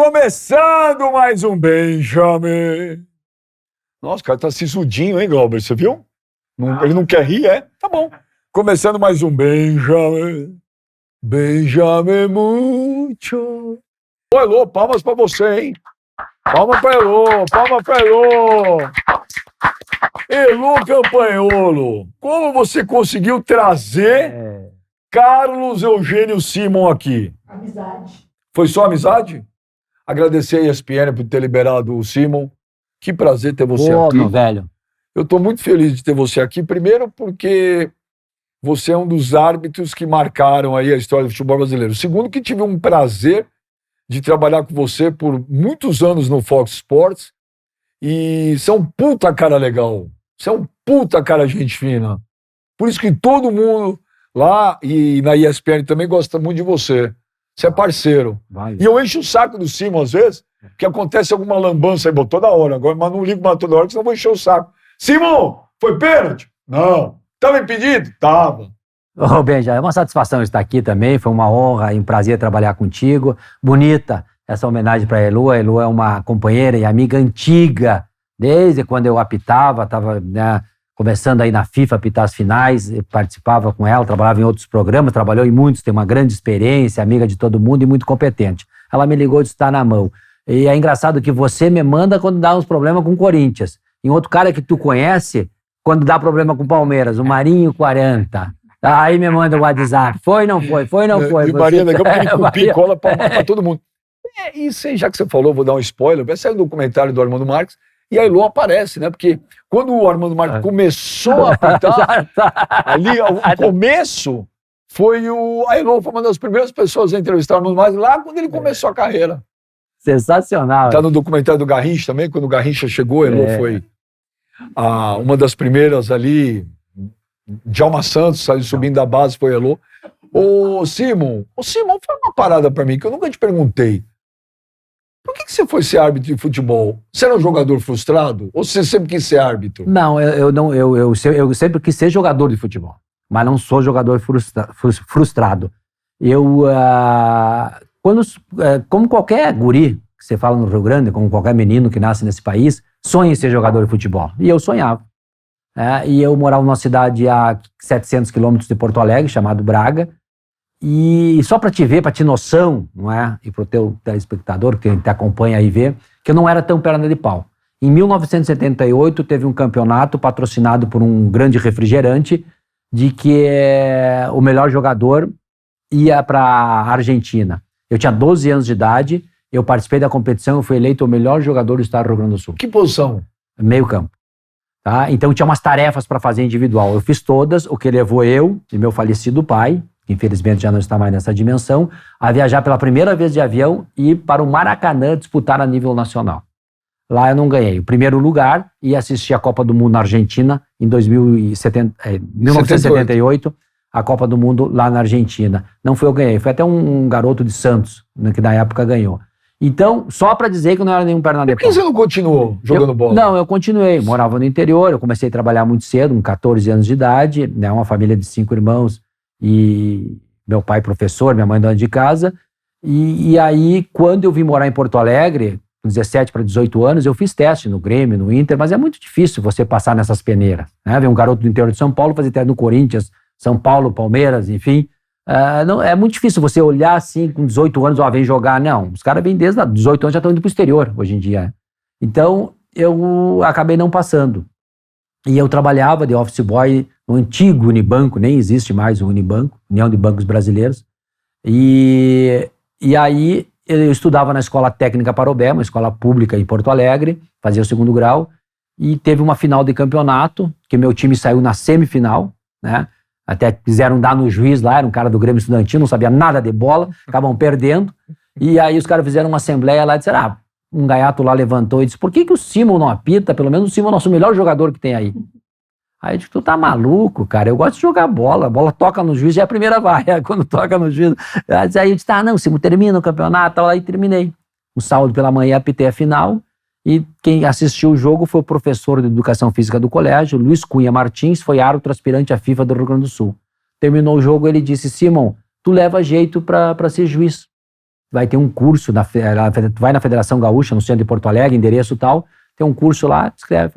Começando mais um Benjamin. Nossa, o cara tá sisudinho, hein, Glauber? Você viu? Ele não quer rir, é? Tá bom. Começando mais um Benjamin. Benjamin Mucho. Ô, Elô, palmas pra você, hein? Palma pra Elô, palma pra Elô. Elô Campanholo, como você conseguiu trazer Carlos Eugênio Simon aqui? Amizade. Foi só amizade? Agradecer a ESPN por ter liberado o Simon. Que prazer ter você aqui. Meu velho. Eu estou muito feliz de ter você aqui. Primeiro porque você é um dos árbitros que marcaram aí a história do futebol brasileiro. Segundo, que tive um prazer de trabalhar com você por muitos anos no Fox Sports. E você é um puta cara legal. Você é um puta cara gente fina. Por isso que todo mundo lá e na ESPN também gosta muito de você. Você é parceiro. Vai. E eu encho o saco do Simon às vezes, que acontece alguma lambança aí, toda hora agora, mas não ligo mais toda hora, que senão eu vou encher o saco. Simon, foi pênalti? Não. Tava impedido? Tava. Ô, Benja, é uma satisfação estar aqui também, foi uma honra e um prazer trabalhar contigo. Bonita essa homenagem para a Elô. A Elô é uma companheira e amiga antiga, desde quando eu apitava, estava começando aí na FIFA a apitar as finais, participava com ela, trabalhava em outros programas, trabalhou em muitos, tem uma grande experiência, amiga de todo mundo e muito competente. Ela me ligou de estar na mão. E é engraçado que você me manda quando dá uns problemas com o Corinthians. E outro cara que tu conhece, quando dá problema com o Palmeiras, o Marinho 40. Aí me manda o WhatsApp. Foi, não foi? Foi, não foi? E o Marinho é legal porque ele copia e cola pra todo mundo. Isso aí, já que você falou, vou dar um spoiler, vai sair um documentário do Armando Marques, e a Elô aparece, né? Porque quando o Armando Marques começou a apitar, ali, o começo foi a Elô foi uma das primeiras pessoas a entrevistar o Armando Marques lá quando ele começou a carreira. Sensacional. Tá no documentário do Garrincha também, quando o Garrincha chegou, a Elô foi uma das primeiras ali. Djalma Santos saiu subindo da base, foi a Elô. Ô, Simon, fala uma parada pra mim que eu nunca te perguntei. Por que você foi ser árbitro de futebol? Você era um jogador frustrado? Ou você sempre quis ser árbitro? Não, eu sempre quis ser jogador de futebol, mas não sou jogador frustrado. Como qualquer guri que você fala no Rio Grande, como qualquer menino que nasce nesse país, sonha em ser jogador de futebol. E eu sonhava. E eu morava numa cidade a 700 quilômetros de Porto Alegre, chamado Braga. E só para te ver, para ter noção, não é? E para o teu telespectador que te acompanha aí ver, que eu não era tão perna de pau. Em 1978 teve um campeonato patrocinado por um grande refrigerante de que o melhor jogador ia para a Argentina. Eu tinha 12 anos de idade, eu participei da competição e fui eleito o melhor jogador do estado do Rio Grande do Sul. Que posição? Meio campo. Tá? Então tinha umas tarefas para fazer individual. Eu fiz todas, o que levou eu e meu falecido pai, que infelizmente já não está mais nessa dimensão, a viajar pela primeira vez de avião e ir para o Maracanã disputar a nível nacional. Lá eu não ganhei o primeiro lugar e assisti a Copa do Mundo na Argentina em 1978, a Copa do Mundo lá na Argentina. Não foi eu que ganhei, foi até um garoto de Santos, que na época ganhou. Então, só para dizer que eu não era nenhum perna de pau. Por que você não continuou jogando bola? Não, eu continuei. Morava no interior, eu comecei a trabalhar muito cedo, com 14 anos de idade, né, uma família de 5 irmãos e meu pai professor, minha mãe dona de casa. E aí, quando eu vim morar em Porto Alegre, com 17 para 18 anos, eu fiz teste no Grêmio, no Inter, mas é muito difícil você passar nessas peneiras. Né? Ver um garoto do interior de São Paulo fazer teste no Corinthians, São Paulo, Palmeiras, enfim. Não, é muito difícil você olhar assim, com 18 anos, vem jogar. Não, os caras vêm desde 18 anos, já estão indo para o exterior, hoje em dia. Então, eu acabei não passando. E eu trabalhava de office boy no antigo Unibanco, nem existe mais o Unibanco, União de Bancos Brasileiros. E aí, eu estudava na Escola Técnica Parobé, uma escola pública em Porto Alegre, fazia o 2º grau, e teve uma final de campeonato, que meu time saiu na semifinal, né? Até quiseram dar no juiz lá, era um cara do Grêmio Estudantil, não sabia nada de bola, acabam perdendo. E aí os caras fizeram uma assembleia lá e disseram, um gaiato lá levantou e disse, por que o Simon não apita? Pelo menos o Simon é o nosso melhor jogador que tem aí. Aí eu disse, tu tá maluco, cara, eu gosto de jogar bola, a bola toca no juiz e é a primeira vai, quando toca no juiz. Aí eu disse, não, Simon, termina o campeonato, aí terminei. Um sábado pela manhã apitei a final. E quem assistiu o jogo foi o professor de Educação Física do colégio, Luiz Cunha Martins, foi árbitro aspirante à FIFA do Rio Grande do Sul. Terminou o jogo, ele disse, Simon, tu leva jeito para ser juiz. vai ter um curso, vai na Federação Gaúcha, no centro de Porto Alegre, endereço tal, tem um curso lá, escreve.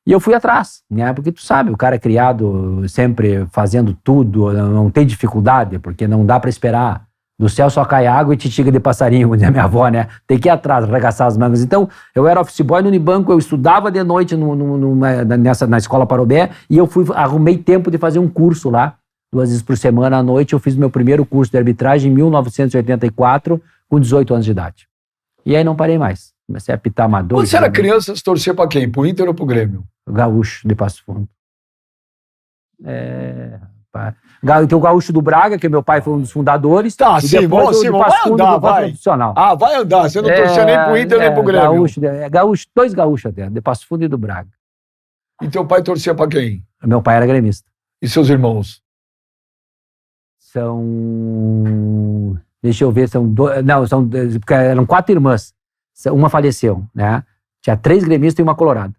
E eu fui atrás, né? Porque tu sabe, o cara é criado sempre fazendo tudo, não tem dificuldade, porque não dá para esperar. Do céu só cai água e titiga de passarinho, como dizia minha avó, né? Tem que ir atrás, arregaçar as mangas. Então, eu era office boy no Unibanco, eu estudava de noite na escola Parobé, e eu arrumei tempo de fazer um curso lá, 2 vezes por semana à noite. Eu fiz meu primeiro curso de arbitragem em 1984, com 18 anos de idade. E aí não parei mais. Comecei a apitar amador. Quando você era criança, você torcia pra quem? Pro Inter ou pro Grêmio? Gaúcho de Passo Fundo. Tem o Gaúcho do Braga, que meu pai foi um dos fundadores. Tá, sim, bom, sim, vai andar, vai. Profissional. Ah, vai andar. Você não torcia nem pro Inter nem pro Grêmio. Gaúcho, 2 gaúchos até, de Passo Fundo e do Braga. E teu pai torcia pra quem? Meu pai era gremista. E seus irmãos? Deixa eu ver, porque eram 4 irmãs. Uma faleceu, né? Tinha 3 gremistas e uma colorada.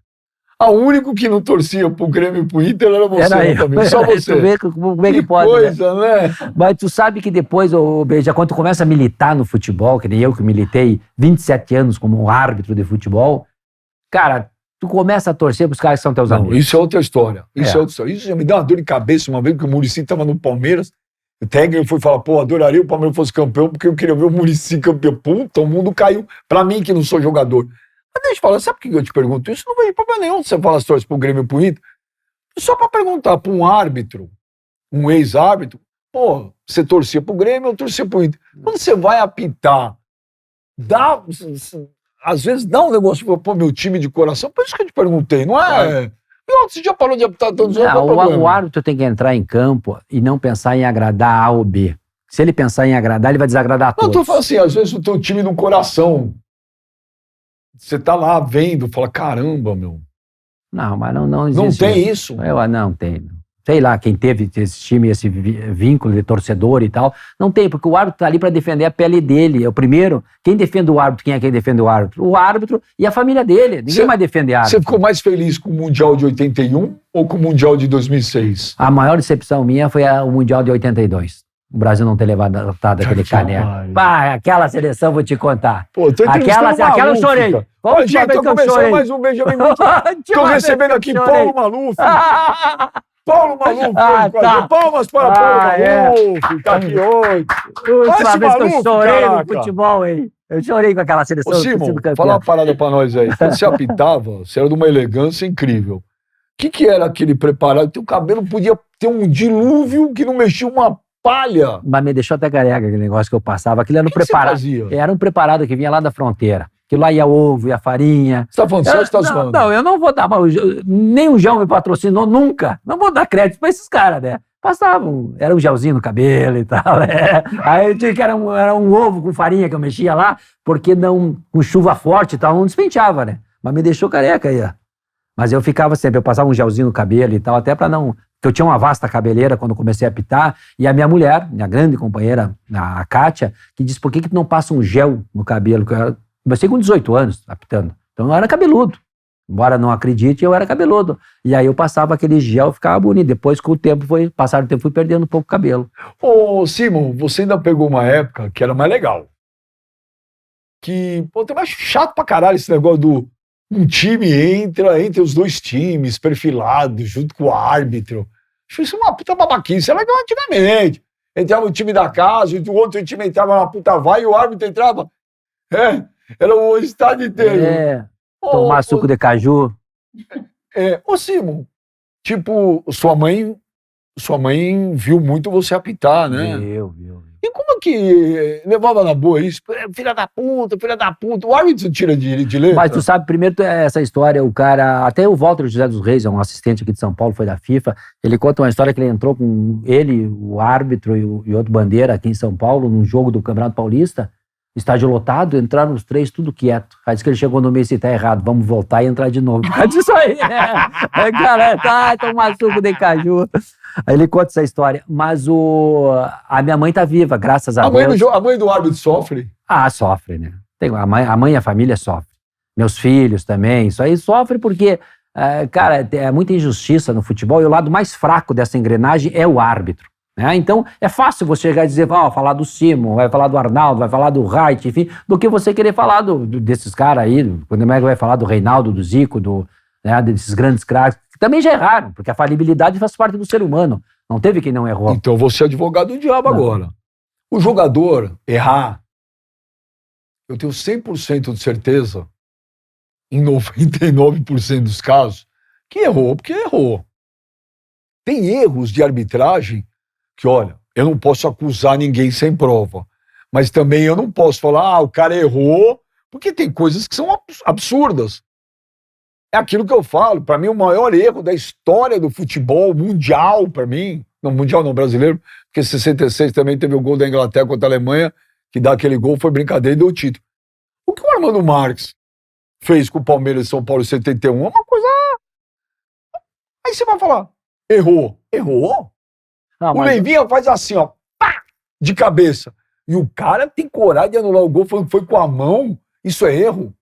O único que não torcia pro Grêmio e pro Inter era você, era eu. Também, só você. Tu vê como é que pode, coisa, né? Mas tu sabe que depois, Beija, quando tu começa a militar no futebol, que nem eu que militei 27 anos como um árbitro de futebol, cara, tu começa a torcer pros caras que são teus amigos. Isso é outra história. Isso já me deu uma dor de cabeça uma vez que o Muricy tava no Palmeiras. O técnico foi falar, adoraria o Palmeiras fosse campeão porque eu queria ver o Muricy campeão. Puta, o mundo caiu. Pra mim que não sou jogador. Mas deixa eu falar, sabe por que eu te pergunto isso? Não vejo problema nenhum se você fala se torce pro Grêmio e pro Inter. Só pra perguntar pra um árbitro, um ex-árbitro, você torcia pro Grêmio ou torcia pro Inter? Quando você vai apitar, às vezes dá um negócio pra meu time de coração. Por isso que eu te perguntei, não é? Você já parou de apitar tantos anos? O árbitro tem que entrar em campo e não pensar em agradar A ou B. Se ele pensar em agradar, ele vai desagradar a todos. Não, tu fala assim, às vezes o teu time no coração, você tá lá vendo, fala, caramba, meu. Não, mas não existe. Não tem isso? Não tem. Sei lá, quem teve esse time, esse vínculo de torcedor e tal. Não tem, porque o árbitro tá ali para defender a pele dele. É o primeiro. Quem defende o árbitro? Quem é quem defende o árbitro? O árbitro e a família dele. Ninguém mais defende árbitro. Você ficou mais feliz com o Mundial de 81 ou com o Mundial de 2006? A maior decepção minha foi o Mundial de 82. O Brasil não ter levantado aquele caneco. Aquela seleção, vou te contar. Aquela eu chorei. Já tô começando mais um Benjamin Maluf. Tô recebendo aqui Paulo Maluf. Paulo Maluf. Tá. Palmas para Paulo Maluf. Tá aqui hoje. Última vez que eu chorei no futebol, hein? Eu chorei com aquela seleção. Ô, Simon, fala uma parada pra nós aí. Quando você apitava, você era de uma elegância incrível. O que era aquele preparado? Teu cabelo podia ter um dilúvio que não mexia uma palha. Mas me deixou até careca aquele negócio que eu passava. Aquilo era um preparado. Era um preparado que vinha lá da fronteira. Aquilo lá ia ovo, ia farinha. Você tá falando sério ou você tá zoando? Não, eu não vou dar. Nem o gel me patrocinou nunca. Não vou dar crédito pra esses caras, né? Passavam, era um gelzinho no cabelo e tal, né? Aí eu tinha que era um ovo com farinha que eu mexia lá, porque não, com chuva forte e tal, não despenteava, né? Mas me deixou careca aí, ó. Mas eu ficava sempre, eu passava um gelzinho no cabelo e tal, até pra não... Porque eu tinha uma vasta cabeleira quando eu comecei a apitar, e a minha mulher, minha grande companheira, a Kátia, que disse, por que tu não passa um gel no cabelo? Eu comecei com 18 anos apitando, então eu era cabeludo. Embora não acredite, eu era cabeludo. E aí eu passava aquele gel e ficava bonito. Depois, com o tempo, passar o tempo, fui perdendo um pouco o cabelo. Ô, Simon, você ainda pegou uma época que era mais legal. Que, tem mais chato pra caralho esse negócio do... Um time entre os dois times, perfilados, junto com o árbitro. Acho isso uma puta babaquice. Era legal antigamente. Entrava o time da casa, o outro time entrava na puta vai e o árbitro entrava. Era o estádio inteiro. Tomar suco de caju. Ô, Simon, tipo, sua mãe viu muito você apitar, né? Viu. E como que levava na boa isso? Filha da puta. O árbitro tira de letra. Mas tu sabe, primeiro essa história, o cara, até o Walter José dos Reis, é um assistente aqui de São Paulo, foi da FIFA, ele conta uma história que ele entrou com ele, o árbitro e outro bandeira aqui em São Paulo, num jogo do Campeonato Paulista, estádio lotado, entraram os 3 tudo quieto. Aí disse que ele chegou no meio e disse, tá errado, vamos voltar e entrar de novo. Aí disse isso aí, né? Cara, tomar suco de caju. Aí ele conta essa história. Mas a minha mãe tá viva, graças a Deus. A mãe do árbitro sofre? Sofre, né? A mãe e a família sofrem. Meus filhos também. Isso aí sofre porque, cara, é muita injustiça no futebol e o lado mais fraco dessa engrenagem é o árbitro. né? Então, é fácil você chegar e dizer, falar do Simon, vai falar do Arnaldo, vai falar do Wright, enfim, do que você querer falar desses caras aí, quando é que vai falar do Reinaldo, do Zico, né, desses grandes craques, que também já erraram, porque a falibilidade faz parte do ser humano. Não teve quem não errou. Então você é advogado do diabo agora. O jogador errar, eu tenho 100% de certeza, em 99% dos casos, que errou porque errou. Tem erros de arbitragem que, olha, eu não posso acusar ninguém sem prova, mas também eu não posso falar, o cara errou, porque tem coisas que são absurdas. É aquilo que eu falo, para mim o maior erro da história do futebol mundial, para mim, não mundial não, brasileiro, porque em 66 também teve o gol da Inglaterra contra a Alemanha, que dá aquele gol, foi brincadeira e deu o título. O que o Armando Marques fez com o Palmeiras e São Paulo em 71 é uma coisa... Aí você vai falar, errou. Não, O Leivinha faz assim, ó, pá, de cabeça. E o cara tem coragem de anular o gol, foi com a mão. Isso é erro?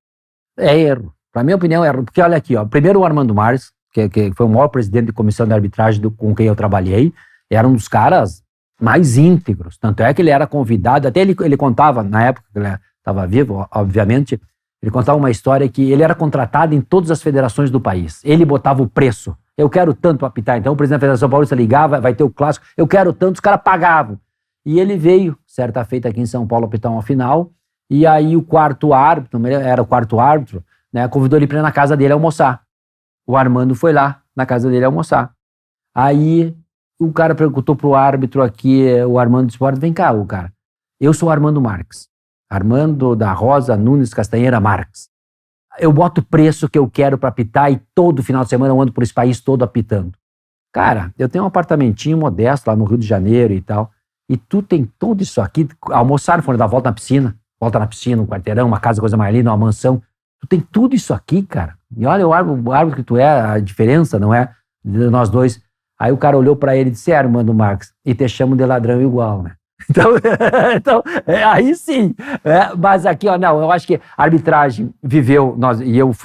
É erro. Pra minha opinião, é erro. Porque olha aqui, ó. Primeiro o Armando Marques, que foi o maior presidente de comissão de arbitragem com quem eu trabalhei, era um dos caras mais íntegros. Tanto é que ele era convidado, até ele contava, na época que ele estava vivo, obviamente, ele contava uma história que ele era contratado em todas as federações do país. Ele botava o preço. Eu quero tanto apitar. Então o presidente da Federação Paulista ligava, vai ter o clássico, eu quero tanto, os caras pagavam. E ele veio, certa feita aqui em São Paulo, apitar uma final, e aí o quarto árbitro, né, convidou ele para ir na casa dele almoçar. O Armando foi lá, na casa dele almoçar. Aí o cara perguntou pro árbitro aqui, o Armando disse, vem cá, o cara, eu sou o Armando Marques, Armando da Rosa Nunes Castanheira Marques. Eu boto o preço que eu quero para apitar e todo final de semana eu ando por esse país todo apitando. Cara, eu tenho um apartamentinho modesto lá no Rio de Janeiro e tal, e tu tem tudo isso aqui, almoçaram, foram dar volta na piscina, um quarteirão, uma casa, coisa mais linda, uma mansão. Tu tem tudo isso aqui, cara. E olha o árbitro que tu é, a diferença, não é? De nós dois. Aí o cara olhou pra ele e disse, Armando Marques, e te chamo de ladrão igual, né? Então aí sim. Mas aqui, ó, não, eu acho que a arbitragem viveu,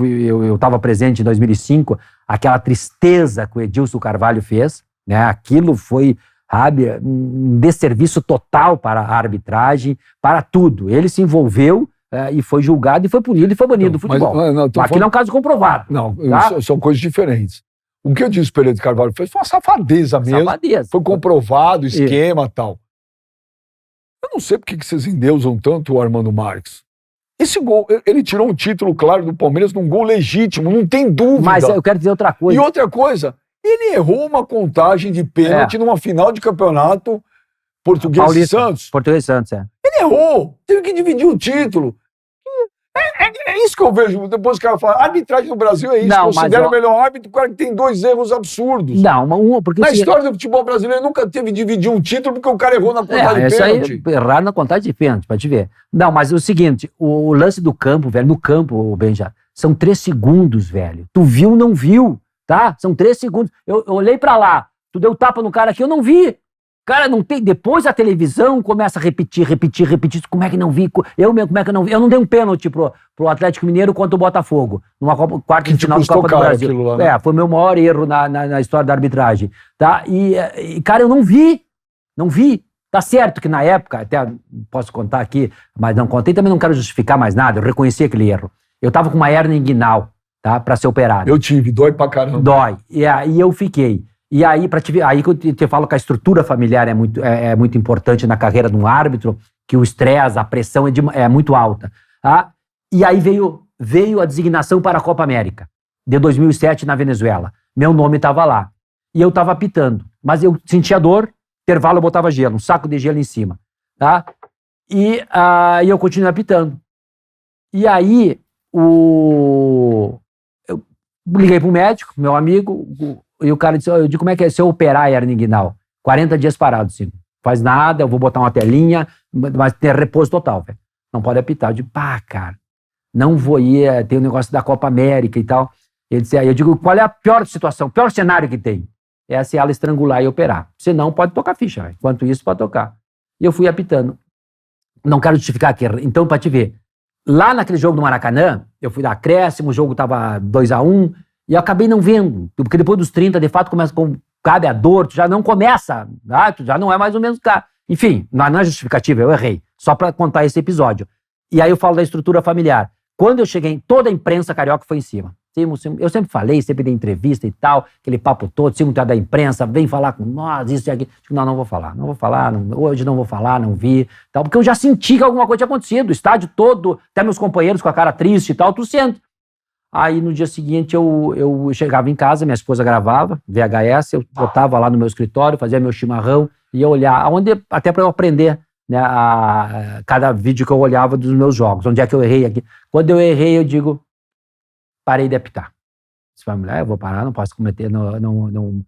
eu estava presente em 2005, aquela tristeza que o Edilson Carvalho fez, né? Aquilo foi, sabe, um desserviço total para a arbitragem, para tudo. Ele se envolveu e foi julgado e foi punido e foi banido do futebol. Aquilo é um caso comprovado. Não, tá? São coisas diferentes. O que eu disse Pereira de Carvalho fez foi uma safadeza mesmo. Foi comprovado, esquema e tal. Eu não sei por que vocês endeusam tanto o Armando Marques. Esse gol, ele tirou um título claro do Palmeiras num gol legítimo, não tem dúvida. Mas eu quero dizer outra coisa. E outra coisa, ele errou uma contagem de pênalti numa final de campeonato Português e Santos. Português e Santos, é. Ele errou, teve que dividir o título. É isso que eu vejo. Depois o cara fala, a arbitragem no Brasil é isso. Não, considera o melhor árbitro o cara que tem 2 erros absurdos. Não, porque na história do futebol brasileiro nunca teve dividir um título porque o cara errou na contagem de pênalti. Errar na contagem de pênalti, pra te ver. Não, mas é o seguinte, o lance do campo, velho, no campo, Benja, são 3 segundos, velho. Tu viu, não viu, tá? São 3 segundos. Eu olhei pra lá, tu deu tapa no cara aqui, eu não vi. Cara, não tem. Depois a televisão começa a repetir. Como é que não vi? Eu mesmo, como é que eu não vi? Eu não dei um pênalti pro Atlético Mineiro contra o Botafogo, numa quarta de final da Copa do Brasil. Lá, né? Foi o meu maior erro na história da arbitragem. Tá? E, cara, eu não vi. Não vi. Tá certo que na época, até posso contar aqui, mas não contei, também não quero justificar mais nada, eu reconheci aquele erro. Eu tava com uma hérnia inguinal, tá? Pra ser operado. Eu tive, dói pra caramba. Dói. E aí eu fiquei. E aí, aí que eu te falo que a estrutura familiar é muito importante na carreira de um árbitro, que o estresse, a pressão é muito alta. Tá? E aí veio a designação para a Copa América, de 2007 na Venezuela. Meu nome estava lá. E eu estava apitando. Mas eu sentia dor, intervalo eu botava gelo, um saco de gelo em cima. Tá? E eu continuei apitando. E aí, eu liguei pro médico, meu amigo, e o cara disse, eu digo, como é que é se eu operar a hernia inguinal? 40 dias parado, sim. Faz nada, eu vou botar uma telinha, mas tem repouso total, velho. Não pode apitar. Eu digo, cara, não vou ir, tem o negócio da Copa América e tal. Ele disse, aí eu digo, qual é a pior situação, o pior cenário que tem? É se ela estrangular e operar. Se não, pode tocar ficha, véio. Enquanto isso, pode tocar. E eu fui apitando. Não quero justificar aqui, então, pra te ver. Lá naquele jogo do Maracanã, eu fui dar acréscimo, o jogo tava 2-1, e eu acabei não vendo, porque depois dos 30, de fato, cabe a dor, tu já não começa, tá? Tu já não é mais ou menos... Enfim, não é justificativa, eu errei. Só para contar esse episódio. E aí eu falo da estrutura familiar. Quando eu cheguei, toda a imprensa carioca foi em cima. Eu sempre falei, sempre dei entrevista e tal, aquele papo todo, Simon, tu é da imprensa, vem falar com nós, isso e aquilo. Não vou falar, hoje não vou falar, não vi, tal, porque eu já senti que alguma coisa tinha acontecido, o estádio todo, até meus companheiros com a cara triste e tal, tu sente. Aí no dia seguinte eu chegava em casa, minha esposa gravava, VHS, eu botava lá no meu escritório, fazia meu chimarrão, ia olhar, até para eu aprender, né, cada vídeo que eu olhava dos meus jogos, onde é que eu errei aqui. Quando eu errei, eu digo, parei de apitar. Você vai, mulher, eu vou parar, não posso cometer, não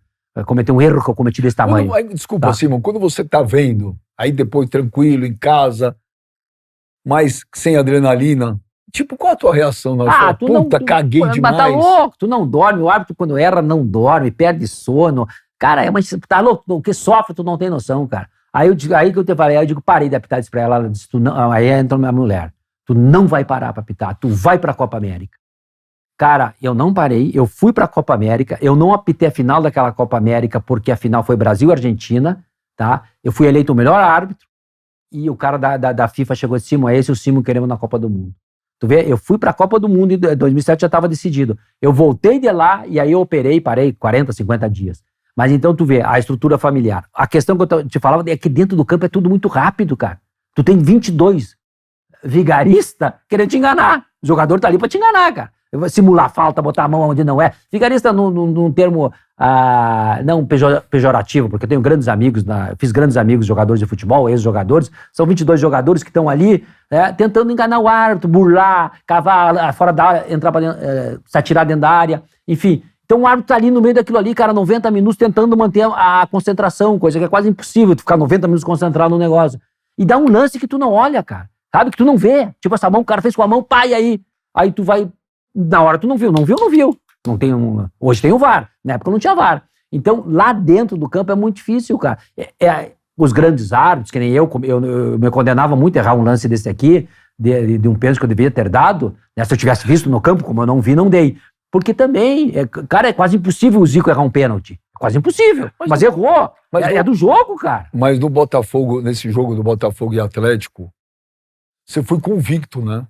cometer um erro que eu cometi desse tamanho. Desculpa, Tá. Simon, quando você tá vendo, aí depois tranquilo, em casa, mas sem adrenalina, tipo, qual a tua reação? Caguei mas demais. tá louco, tu não dorme, o árbitro quando erra não dorme, perde sono. Cara, mas tá louco, o que sofre tu não tem noção, cara. Aí que eu te falei, aí eu digo, parei de apitar isso pra ela, ela disse, aí entra minha mulher, tu não vai parar pra apitar, tu vai pra Copa América. Cara, eu não parei, eu fui pra Copa América, eu não apitei a final daquela Copa América, porque a final foi Brasil e Argentina, tá? Eu fui eleito o melhor árbitro, e o cara da FIFA chegou e disse, Simon, é esse o Simon que queremos na Copa do Mundo. Tu vê, eu fui pra Copa do Mundo em 2007, já estava decidido. Eu voltei de lá, e aí eu operei, parei 40, 50 dias. Mas então tu vê, a estrutura familiar. A questão que eu te falava é que dentro do campo é tudo muito rápido, cara. Tu tem 22 vigaristas querendo te enganar. O jogador tá ali pra te enganar, cara. Simular falta, botar a mão onde não é. Vigarista num termo não pejorativo, porque eu tenho grandes amigos, fiz grandes amigos jogadores de futebol, ex-jogadores. São 22 jogadores que estão ali tentando enganar o árbitro, burlar, cavar fora da área, entrar pra dentro, se atirar dentro da área, enfim. Então o árbitro tá ali no meio daquilo ali, cara, 90 minutos tentando manter a concentração, coisa que é quase impossível, tu ficar 90 minutos concentrado no negócio. E dá um lance que tu não olha, cara, sabe? Que tu não vê. Tipo, essa mão, o cara fez com a mão, pá, e aí tu vai, na hora tu não viu. Não tem hoje tem o VAR, na época não tinha VAR. Então, lá dentro do campo é muito difícil, cara. Os grandes árbitros, que nem eu me condenava muito a errar um lance desse aqui, de um pênalti que eu devia ter dado, né? Se eu tivesse visto no campo, como eu não vi, não dei. Porque também, cara, é quase impossível o Zico errar um pênalti. Quase impossível. Mas errou. É do jogo, cara. Mas no Botafogo, nesse jogo do Botafogo e Atlético, você foi convicto, né?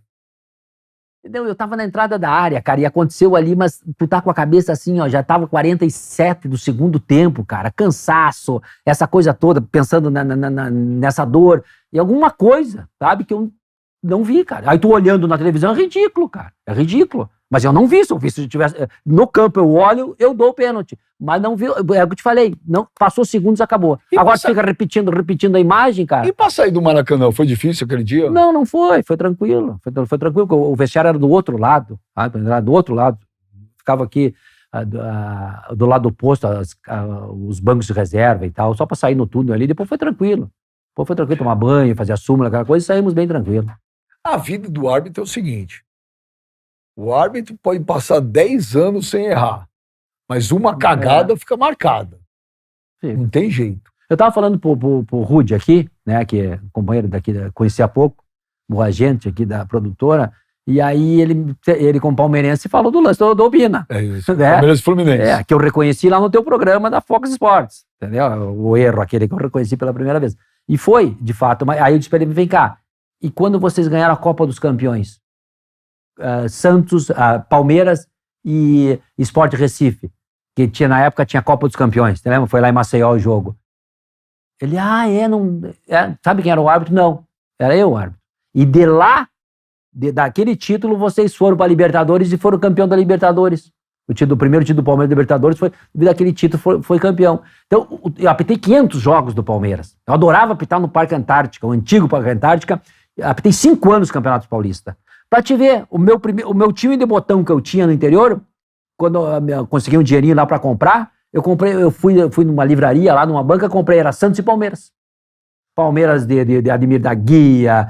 Entendeu? Eu tava na entrada da área, cara, e aconteceu ali, mas tu tá com a cabeça assim, ó, já tava 47 do segundo tempo, cara, cansaço, essa coisa toda, pensando nessa dor, e alguma coisa, sabe, que eu não vi, cara. Aí tu olhando na televisão é ridículo, cara, é ridículo. Mas eu não vi, se eu tivesse... No campo eu olho, eu dou o pênalti. Mas não vi, é o que eu te falei, não, passou segundos, acabou. Agora tu fica repetindo a imagem, cara. E pra sair do Maracanã, foi difícil aquele dia? Não foi tranquilo. Foi tranquilo, porque o vestiário era do outro lado, sabe? Era do outro lado. Ficava aqui do lado oposto, os bancos de reserva e tal, só pra sair no túnel ali, depois foi tranquilo. Tomar banho, fazer a súmula, aquela coisa, e saímos bem tranquilo. A vida do árbitro é o seguinte, o árbitro pode passar 10 anos sem errar, mas uma cagada fica marcada. Sim. Não tem jeito. Eu tava falando pro Rudy aqui, né, que é companheiro daqui, conheci há pouco, o agente aqui da produtora, e aí ele como palmeirense falou do lance do Obina. É isso, né? Palmeiras e Fluminense. Que eu reconheci lá no teu programa da Fox Sports, entendeu? O erro aquele que eu reconheci pela primeira vez. E foi, de fato, mas aí eu disse pra ele, vem cá, e quando vocês ganharam a Copa dos Campeões? Santos, Palmeiras e Sport Recife, que na época tinha Copa dos Campeões, lembra? Foi lá em Maceió o jogo. Ele, sabe quem era o árbitro? Não, era eu o árbitro. E de lá, daquele título, vocês foram para a Libertadores e foram campeão da Libertadores. O primeiro título do Palmeiras da Libertadores foi, daquele título, foi campeão. Então, eu apitei 500 jogos do Palmeiras. Eu adorava apitar no Parque Antártica, o antigo Parque Antártica. Apitei 5 anos no Campeonato Paulista. Pra te ver, o meu time de botão que eu tinha no interior, quando eu consegui um dinheirinho lá pra comprar, eu fui numa livraria lá, numa banca, comprei, era Santos e Palmeiras. Palmeiras de Ademir da Guia,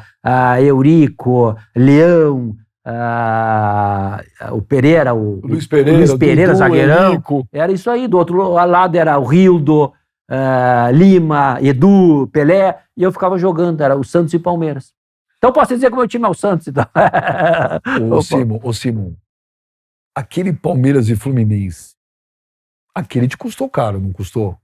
Eurico, Leão, o Pereira, o Luiz Pereira, Dudu, zagueirão. Eurico. Era isso aí, do outro lado era o Rildo, Lima, Edu, Pelé, e eu ficava jogando, era o Santos e Palmeiras. Então posso dizer que o meu time é o Santos. Então. Ô Simon, aquele Palmeiras e Fluminense, Aquele te custou caro, não custou?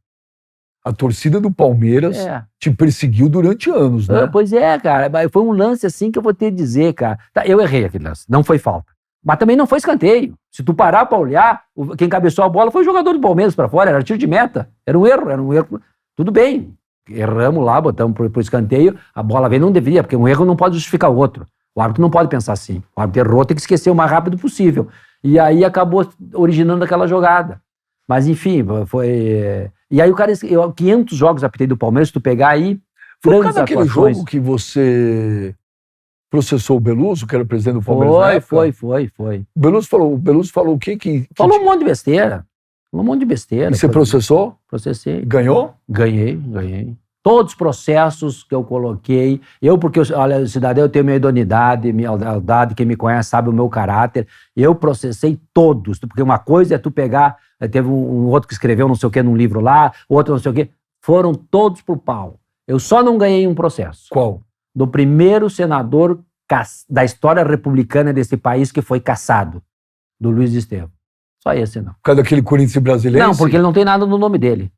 A torcida do Palmeiras te perseguiu durante anos, né? Pois é, cara. Foi um lance assim que eu vou te dizer, cara. Tá, eu errei aquele lance, não foi falta. Mas também não foi escanteio. Se tu parar pra olhar, quem cabeçou a bola foi o jogador do Palmeiras pra fora, era tiro de meta. Era um erro. Tudo bem. Erramos lá, botamos pro escanteio, a bola veio, não deveria, porque um erro não pode justificar o outro. O árbitro não pode pensar assim. O árbitro errou, tem que esquecer o mais rápido possível. E aí acabou originando aquela jogada. Mas enfim, foi... E aí o cara... 500 jogos apitei do Palmeiras, se tu pegar aí... Foi por causa daquele jogo que você processou o Beluso, que era o presidente do Palmeiras na época? Foi. O Beluso falou o quê? Falou um monte de besteira. E você processou? Processei. Ganhou? Ganhei. Todos os processos que eu coloquei, porque, olha, cidadão, eu tenho minha idoneidade, minha lealdade, quem me conhece sabe o meu caráter, eu processei todos, porque uma coisa é tu pegar, teve um outro que escreveu não sei o que num livro lá, outro não sei o que, foram todos pro pau. Eu só não ganhei um processo. Qual? Do primeiro senador da história republicana desse país que foi cassado, do Luiz Estevam. Só esse, não. Por causa daquele Corinthians brasileiro? Não, porque ele não tem nada no nome dele.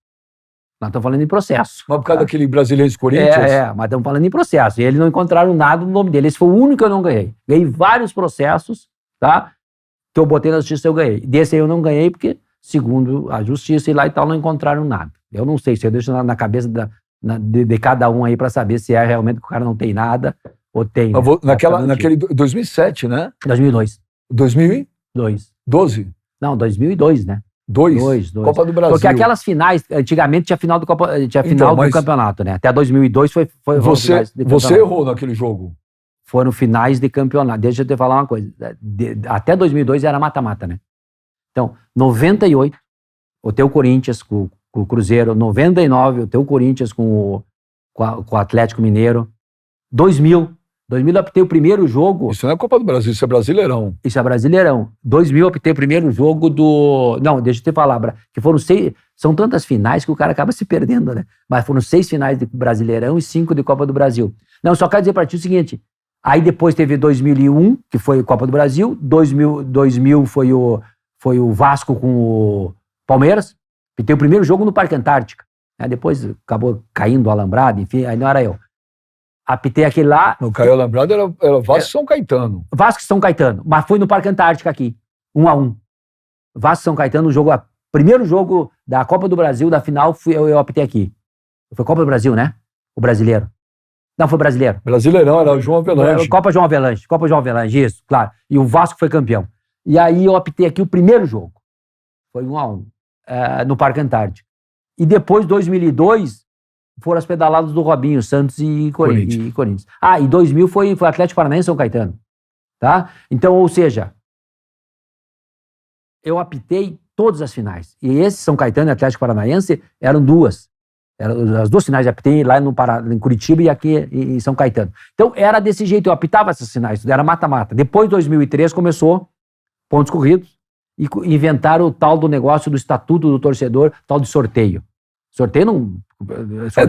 Nós estamos falando em processo. Mas por causa daquele brasileiro Corinthians? Mas estamos falando em processo. E eles não encontraram nada no nome dele. Esse foi o único que eu não ganhei. Ganhei vários processos, tá? Que eu botei na justiça e eu ganhei. Desse aí eu não ganhei porque, segundo a justiça e lá e tal, não encontraram nada. Eu não sei se eu deixo na cabeça de cada um aí para saber se é realmente que o cara não tem nada ou tem. Né? Naquele 2007, né? 2002. 2002? 12? Não, 2002, né? 2? Copa do Brasil. Porque aquelas finais, antigamente tinha final do campeonato, né? Até 2002 foi Você errou naquele jogo. Foram finais de campeonato. Deixa eu te falar uma coisa. Até 2002 era mata-mata, né? Então, 98, o teu Corinthians com o Cruzeiro. 99, o teu Corinthians com o Atlético Mineiro. 2000 eu apitei o primeiro jogo... Isso não é Copa do Brasil, isso é Brasileirão. Isso é Brasileirão. 2000 eu apitei o primeiro jogo do... Não, deixa eu te falar, que foram 6... São tantas finais que o cara acaba se perdendo, né? Mas foram 6 finais de Brasileirão e 5 de Copa do Brasil. Não, só quero dizer para ti o seguinte, aí depois teve 2001, que foi Copa do Brasil, 2000 foi o Vasco com o Palmeiras, apitei o primeiro jogo no Parque Antártica. Depois acabou caindo o alambrado, enfim, aí não era eu. Apitei aquele lá... No Caio Alambrado era Vasco e São Caetano. Vasco e São Caetano, mas foi no Parque Antártica aqui, 1-1. Vasco e São Caetano, primeiro jogo da Copa do Brasil, da final, eu apitei aqui. Foi Copa do Brasil, né? O brasileiro. Não, foi brasileiro. Brasileirão, era o João Avelange. Copa João Avelange, isso, claro. E o Vasco foi campeão. E aí eu apitei aqui o primeiro jogo. Foi 1-1, no Parque Antártica. E depois, 2002... foram as pedaladas do Robinho, Santos e Corinthians. E 2000 foi Atlético Paranaense e São Caetano. Tá? Então, ou seja, eu apitei todas as finais. E esse São Caetano e Atlético Paranaense eram duas. As duas finais eu apitei lá em Curitiba e aqui em São Caetano. Então, era desse jeito, eu apitava essas finais, era mata-mata. Depois, 2003, começou pontos corridos e inventaram o tal do negócio do Estatuto do Torcedor, tal de sorteio. Sorteio não...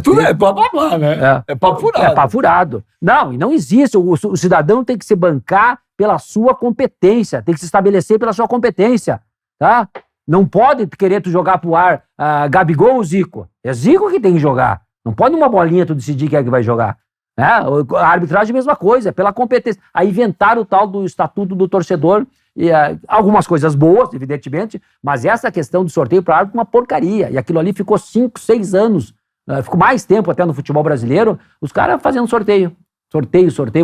Tudo é blá blá blá, né? É papo furado. É papo furado. Não, e não existe. O cidadão tem que se bancar pela sua competência, tem que se estabelecer pela sua competência, tá? Não pode querer tu jogar pro ar Gabigol ou Zico. É Zico que tem que jogar. Não pode uma bolinha tu decidir quem é que vai jogar. Né? A arbitragem é a mesma coisa, é pela competência. Aí inventaram o tal do Estatuto do Torcedor, e, algumas coisas boas, evidentemente, mas essa questão do sorteio para árbitro é uma porcaria. E aquilo ali ficou 5, 6 anos, ficou mais tempo até no futebol brasileiro, os caras fazendo sorteio,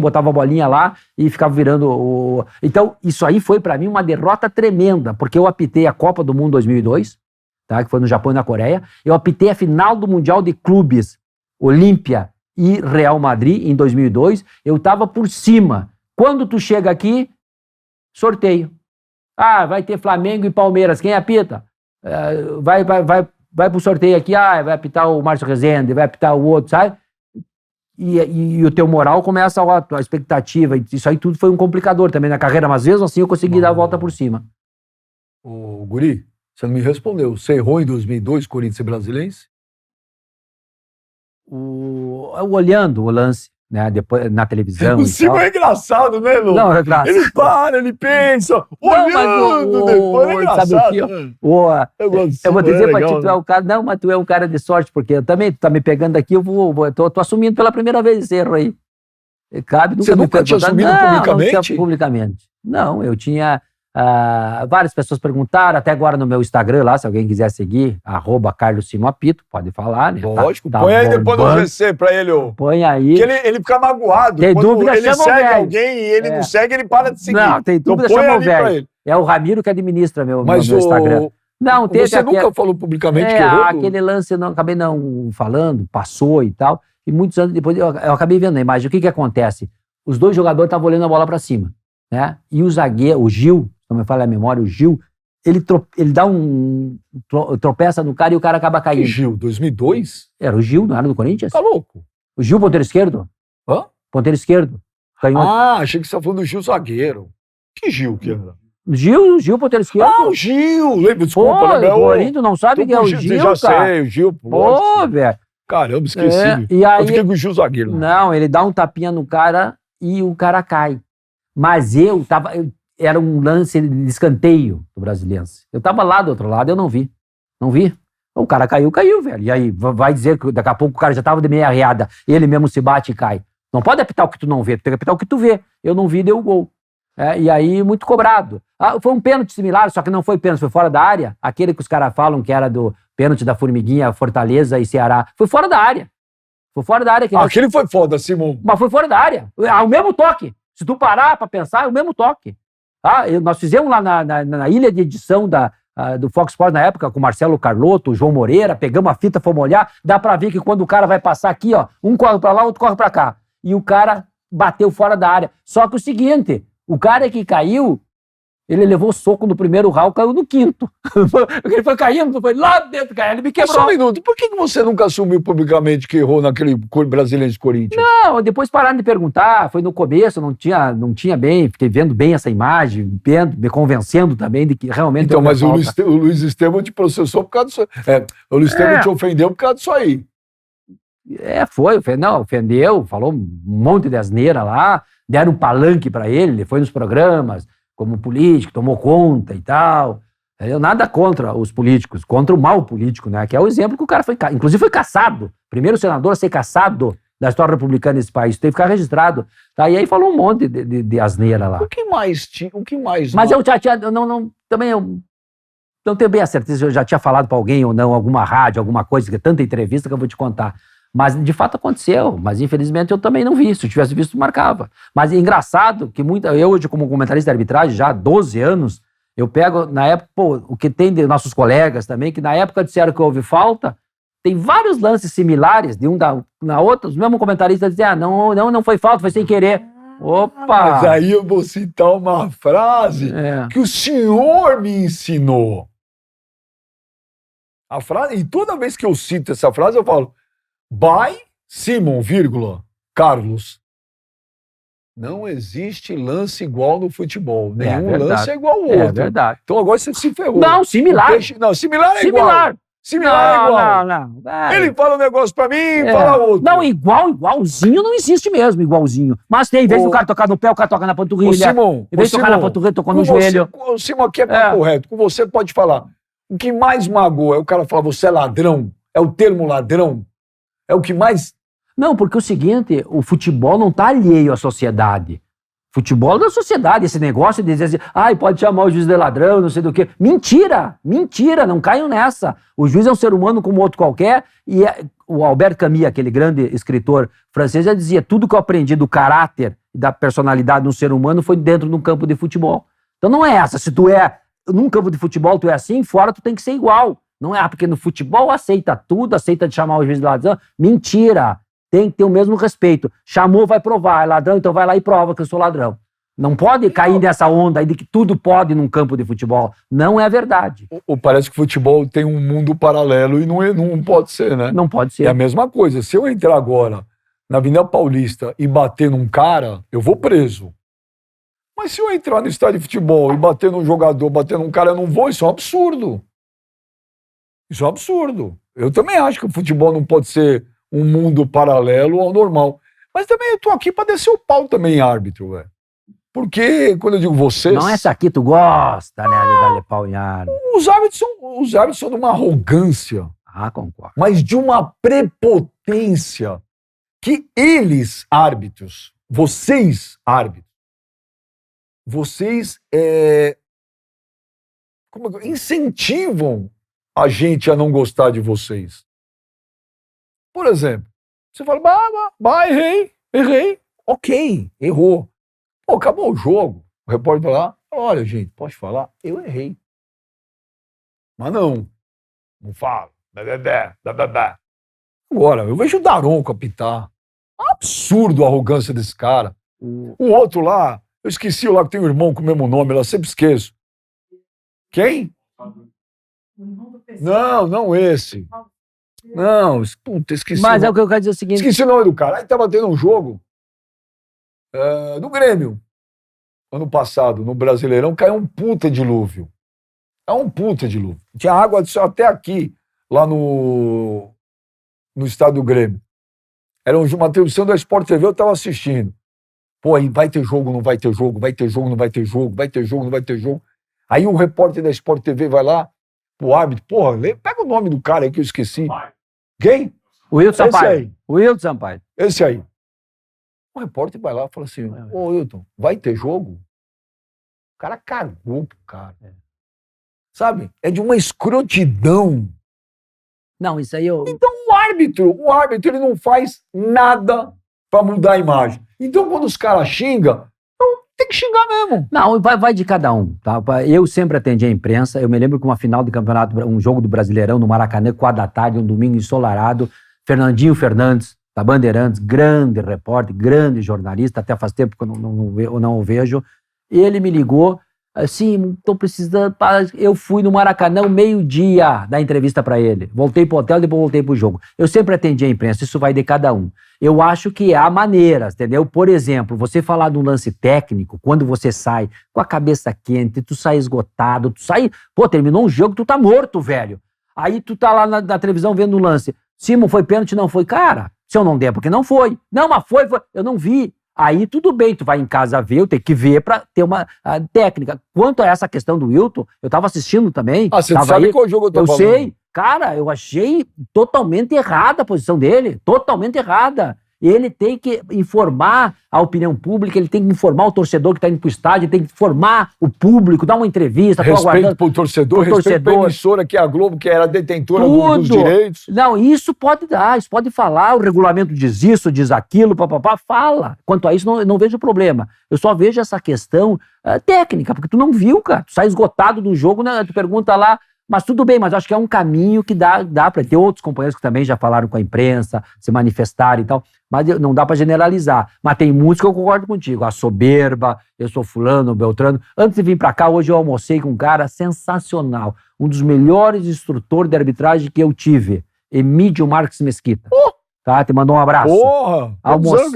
botava a bolinha lá e ficava virando Então, isso aí foi para mim uma derrota tremenda, porque eu apitei a Copa do Mundo 2002, tá, que foi no Japão e na Coreia, eu apitei a final do Mundial de Clubes, Olímpia e Real Madrid, em 2002, eu tava por cima. Quando tu chega aqui, sorteio. Vai ter Flamengo e Palmeiras, quem apita? Vai pro sorteio aqui, vai apitar o Márcio Rezende, vai apitar o outro, sabe? E o teu moral começa a expectativa, isso aí tudo foi um complicador também na carreira, mas mesmo assim eu consegui dar a volta por cima. Ô, Guri, você não me respondeu, você errou em 2002, Corinthians e Brasilense? Olhando o lance, né? Depois, na televisão O e Simon tal. é engraçado, né, Lu? Não, é engraçado. Ele para, ele pensa, Não, mas olhando, depois é engraçado. sabe o quê? Né? Ô, Eu gosto do eu Simon, vou dizer é pra ti, legal, tu é um cara. Não, mas tu é um cara de sorte, porque eu também, tu tá me pegando aqui, tô assumindo pela primeira vez esse erro aí. Cabe, Você me nunca tinha perguntaram. assumido Não publicamente? tinha publicamente. Não, eu tinha. Várias pessoas perguntaram, até agora no meu Instagram lá, se alguém quiser seguir, @CarlosSimoApito, pode falar, né? Lógico, Tá põe aí depois no bombando. GC pra ele, ô. Põe aí. Que ele fica magoado. Tem Quando dúvida, ele chama o segue velho. alguém e ele não segue, ele para de seguir. Não, tem Então dúvida, põe chama o ali pra velho. ele. É o Ramiro que administra meu Mas Instagram. Não, teve você nunca falou publicamente que errou? aquele lance, eu não acabei não falando, passou e tal. E muitos anos depois eu acabei vendo a imagem. O que acontece? Os dois jogadores estavam olhando a bola para cima, né? E o zagueiro, o Gil, se não me falha a memória, o Gil, ele dá tropeça no cara e o cara acaba Que caindo. Gil? 2002? Era o Gil, não era do Corinthians? Tá louco? O Gil, ponteiro esquerdo? Hã? Ponteiro esquerdo. Canhoto. Ah, achei que você estava falando do Gil zagueiro. Que Gil que era? Gil, ponteiro esquerdo. Ah, o Gil! Lembra, Pô, desculpa, lembra? o Corinthians não sabe quem é o Gil, já cara. sei, o Gil. Pô, velho. Caramba, esqueci. E aí, eu fiquei com o Gil zagueiro. não, ele dá um tapinha no cara e o cara cai. Mas era um lance de escanteio do Brasiliense. Eu tava lá do outro lado, eu não vi. Não vi. O cara caiu, velho. E aí, vai dizer que daqui a pouco o cara já tava de meia arreada, ele mesmo se bate e cai. Não pode apitar o que tu não vê, tu tem que apitar o que tu vê. Eu não vi, deu o gol. E aí, muito cobrado. Foi um pênalti similar, só que não foi pênalti, foi fora da área. Aquele que os caras falam que era do pênalti da Formiguinha, Fortaleza e Ceará. Foi fora da área. Foi fora da área. Aquele foi foda, Simon. Mas foi fora da área. O mesmo toque. Se tu parar pra pensar, é o mesmo toque. Nós fizemos lá na ilha de edição do Fox Sports na época, com o Marcelo Carlotto, o João Moreira, pegamos a fita, fomos olhar, dá pra ver que quando o cara vai passar aqui, ó, um corre pra lá, outro corre pra cá. E o cara bateu fora da área. Só que o seguinte, o cara que caiu, ele levou soco no primeiro round, caiu no quinto. Ele foi caindo, foi lá dentro, cara, ele me quebrou. Só um minuto, por que você nunca assumiu publicamente que errou naquele brasileiro de Corinthians? Não, depois pararam de perguntar, foi no começo, não tinha bem, fiquei vendo bem essa imagem, me convencendo também de que realmente... Então, mas o Luiz Estevam te processou por causa disso. O Luiz Estevam te ofendeu por causa disso aí. Ofendeu, falou um monte de asneira lá, deram um palanque pra ele foi nos programas, como político, tomou conta e tal. Eu nada contra os políticos, contra o mal político, né? Que é o exemplo que o cara inclusive foi caçado. Primeiro senador a ser caçado da história republicana desse país. Teve que ficar registrado. Tá? E aí falou um monte de asneira lá. O que mais? Mas eu já tinha... Também eu não tenho bem a certeza se eu já tinha falado pra alguém ou não, alguma rádio, alguma coisa, que é tanta entrevista que eu vou te contar. Mas, de fato, aconteceu. Mas, infelizmente, eu também não vi. Se eu tivesse visto, marcava. Mas é engraçado que eu hoje, como comentarista de arbitragem, já há 12 anos, eu pego, na época, o que tem de nossos colegas também, que na época disseram que houve falta, tem vários lances similares, de na outra, os mesmos comentaristas dizem, não foi falta, foi sem querer. Opa! Mas aí eu vou citar uma frase que o senhor me ensinou. A frase, e toda vez que eu cito essa frase, eu falo, by Simon, Carlos. Não existe lance igual no futebol. Nenhum lance é igual ao outro. É verdade. Então agora você se ferrou. Não, similar. Similar é igual. Similar é igual. Não. Ele fala um negócio pra mim, fala outro. Não, igualzinho não existe mesmo, igualzinho. Mas tem, em vez do cara tocar no pé, o cara toca na panturrilha. Simon, em vez de tocar na panturrilha, tocou no joelho. O Simon aqui é papo reto. Com você pode falar. O que mais magoa é o cara falar, você é ladrão. É o termo ladrão. É o que mais... Não, porque é o seguinte, o futebol não está alheio à sociedade. Futebol é da sociedade, esse negócio de dizer assim, pode chamar o juiz de ladrão, não sei do quê. Mentira, não caiam nessa. O juiz é um ser humano como outro qualquer, e o Albert Camus, aquele grande escritor francês, já dizia, tudo que eu aprendi do caráter e da personalidade de um ser humano foi dentro de um campo de futebol. Então não é essa, se tu é, num campo de futebol tu é assim, fora tu tem que ser igual. Não é, porque no futebol aceita tudo, aceita de chamar o juiz de ladrão. Mentira! Tem que ter o mesmo respeito. Chamou, vai provar. É ladrão, então vai lá e prova que eu sou ladrão. Não pode cair nessa onda aí de que tudo pode num campo de futebol. Não é verdade. Ou parece que o futebol tem um mundo paralelo e não pode ser, né? Não pode ser. É a mesma coisa. Se eu entrar agora na Avenida Paulista e bater num cara, eu vou preso. Mas se eu entrar no estádio de futebol e bater num jogador, bater num cara, eu não vou. Isso é um absurdo. Isso é um absurdo. Eu também acho que o futebol não pode ser um mundo paralelo ao normal. Mas também eu tô aqui pra descer o pau também, árbitro, velho. Porque, quando eu digo vocês... Não, essa aqui tu gosta, né, de dar pau em árbitro. Os árbitros são de uma arrogância, Ah, concordo. mas de uma prepotência que eles, árbitros, vocês, árbitros, vocês incentivam a gente a não gostar de vocês. Por exemplo, você fala, errei, ok, errou. Pô, acabou o jogo. O repórter vai lá, olha, gente, pode falar? Eu errei. Mas não falo. Agora, eu vejo o Daronco apitar. Absurdo a arrogância desse cara. O outro lá, eu esqueci o lá que tem um irmão com o mesmo nome, eu sempre esqueço. Quem? Não esse. Não, puta, esqueci. Mas é o que eu quero dizer o seguinte... Esqueci o nome do cara. Aí tava tendo um jogo do Grêmio. Ano passado, no Brasileirão, caiu um puta dilúvio. É um puta dilúvio. Tinha água até aqui, lá no estádio do Grêmio. Era uma transmissão da Sport TV, eu tava assistindo. Pô, aí vai ter jogo, não vai ter jogo, vai ter jogo, não vai ter jogo, vai ter jogo, não vai ter jogo. Aí o repórter da Sport TV vai lá, o árbitro, porra, pega o nome do cara aí que eu esqueci. Quem? O Wilton Sampaio. Esse aí. O Wilton Sampaio. Esse aí. O repórter vai lá e fala assim, ô Wilton, vai ter jogo? O cara cagou pro cara. Sabe? É de uma escrotidão. Não, isso aí eu... Então o árbitro, ele não faz nada pra mudar a imagem. Então quando os caras xingam, tem que xingar mesmo. Não, vai de cada um, tá? Eu sempre atendi a imprensa, eu me lembro que uma final do campeonato, um jogo do Brasileirão no Maracanã, 4 da tarde, um domingo ensolarado, Fernandinho Fernandes, da Bandeirantes, grande repórter, grande jornalista, até faz tempo que eu não o vejo, ele me ligou, assim, tô precisando, eu fui no Maracanã, meio-dia, dar entrevista para ele, voltei pro hotel, depois voltei pro jogo. Eu sempre atendi a imprensa, isso vai de cada um. Eu acho que há maneiras, entendeu? Por exemplo, você falar de um lance técnico, quando você sai com a cabeça quente, tu sai esgotado, terminou um jogo, tu tá morto, velho. Aí tu tá lá na televisão vendo o lance, Simon, foi pênalti, não foi? Cara, se eu não der, porque não foi. Não, mas foi, eu não vi. Aí tudo bem, tu vai em casa ver, eu tenho que ver pra ter uma técnica. Quanto a essa questão do Wilton, eu tava assistindo também. Você sabe qual jogo eu tô falando? Eu sei. Cara, eu achei totalmente errada a posição dele. Totalmente errada. Ele tem que informar a opinião pública, ele tem que informar o torcedor que está indo pro estádio, ele tem que informar o público, dar uma entrevista. Respeito pro torcedor, respeito pra emissora, que é a Globo, que era a detentora dos direitos. Não, isso pode dar, isso pode falar, o regulamento diz isso, diz aquilo, papapá, fala. Quanto a isso, eu não vejo problema. Eu só vejo essa questão técnica, porque tu não viu, cara. Tu sai esgotado do jogo, né? Tu pergunta lá, mas tudo bem, mas acho que é um caminho que dá para ter outros companheiros que também já falaram com a imprensa, se manifestaram e tal, mas não dá para generalizar. Mas tem muitos que eu concordo contigo, a soberba, eu sou fulano, beltrano. Antes de vir para cá, hoje eu almocei com um cara sensacional, um dos melhores instrutores de arbitragem que eu tive, Emílio Marques Mesquita. Tá? Te mandou um abraço. Porra! Almocei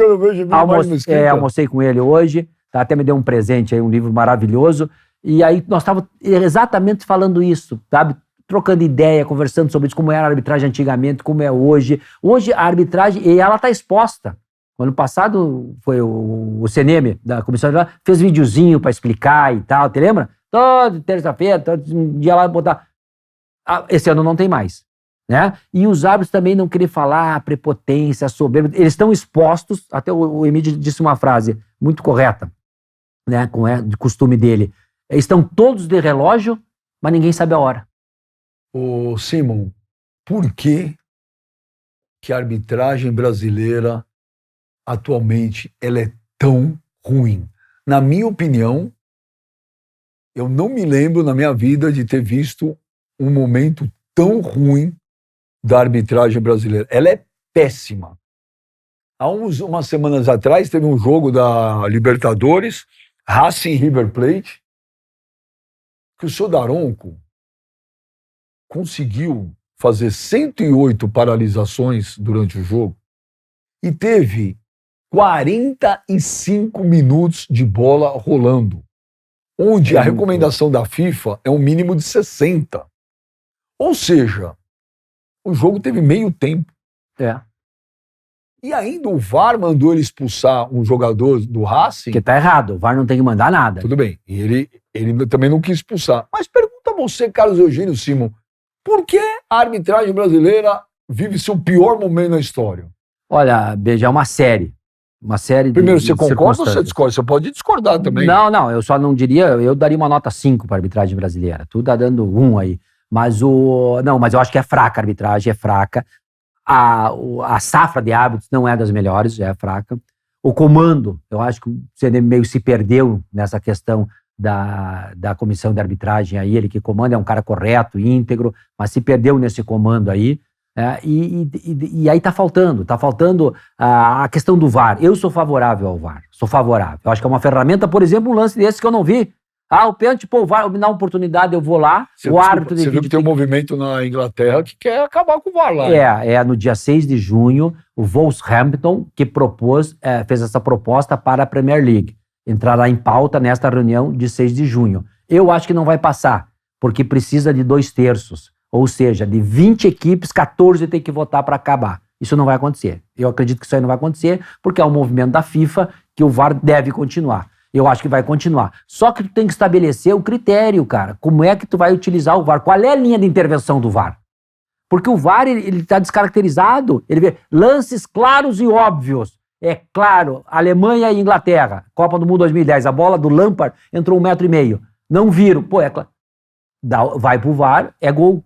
com ele hoje, tá? Até me deu um presente aí, um livro maravilhoso. E aí nós estávamos exatamente falando isso, sabe? Trocando ideia, conversando sobre isso, como era a arbitragem antigamente, como é hoje. Hoje a arbitragem, e ela está exposta. No ano passado foi o CNM, da Comissão de Arbitragem, fez videozinho para explicar e tal, te lembra? Toda terça-feira, todo dia lá botar. Esse ano não tem mais, né? E os árbitros também não querem falar prepotência, soberba, eles estão expostos, até o Emílio disse uma frase muito correta, né? De costume dele. Estão todos de relógio, mas ninguém sabe a hora. Ô, Simon, por que a arbitragem brasileira atualmente ela é tão ruim? Na minha opinião, eu não me lembro na minha vida de ter visto um momento tão ruim da arbitragem brasileira. Ela é péssima. Há umas semanas atrás teve um jogo da Libertadores, Racing River Plate, que o senhor Daronco conseguiu fazer 108 paralisações durante o jogo e teve 45 minutos de bola rolando, onde a recomendação da FIFA é um mínimo de 60. Ou seja, o jogo teve meio tempo. E ainda o VAR mandou ele expulsar um jogador do Racing. Porque tá errado, o VAR não tem que mandar nada. Tudo bem, e ele também não quis expulsar. Mas pergunta a você, Carlos Eugênio Simon, por que a arbitragem brasileira vive seu pior momento na história? Olha, Beija, é uma série. Uma série Primeiro, de você concorda ou você circunstâncias. discorda? Você pode discordar também. Não, eu só não diria, eu daria uma nota 5 para a arbitragem brasileira. Tu tá dando 1 aí. Mas eu acho que é fraca a arbitragem, é fraca. A safra de árbitros não é das melhores, é fraca. O comando, eu acho que o CNM meio se perdeu nessa questão da comissão de arbitragem aí. Ele que comanda é um cara correto, íntegro, mas se perdeu nesse comando aí. E aí tá faltando a questão do VAR. Eu sou favorável ao VAR, sou favorável. Eu acho que é uma ferramenta, por exemplo, um lance desse que eu não vi. O pênalti, o VAR me dá uma oportunidade, eu vou lá, árbitro de vídeo... Você viu que tem um movimento na Inglaterra que quer acabar com o VAR lá. No dia 6 de junho, o Wolverhampton que fez essa proposta para a Premier League. Entrará em pauta nesta reunião de 6 de junho. Eu acho que não vai passar, porque precisa de 2/3. Ou seja, de 20 equipes, 14 tem que votar para acabar. Isso não vai acontecer. Eu acredito que isso aí não vai acontecer, porque é um movimento da FIFA que o VAR deve continuar. Eu acho que vai continuar. Só que tu tem que estabelecer o critério, cara. Como é que tu vai utilizar o VAR? Qual é a linha de intervenção do VAR? Porque o VAR, ele tá descaracterizado. Ele vê lances claros e óbvios. É claro, Alemanha e Inglaterra, Copa do Mundo 2010, a bola do Lampard entrou 1,5 metro. Não viram. É claro. Vai pro VAR, é gol.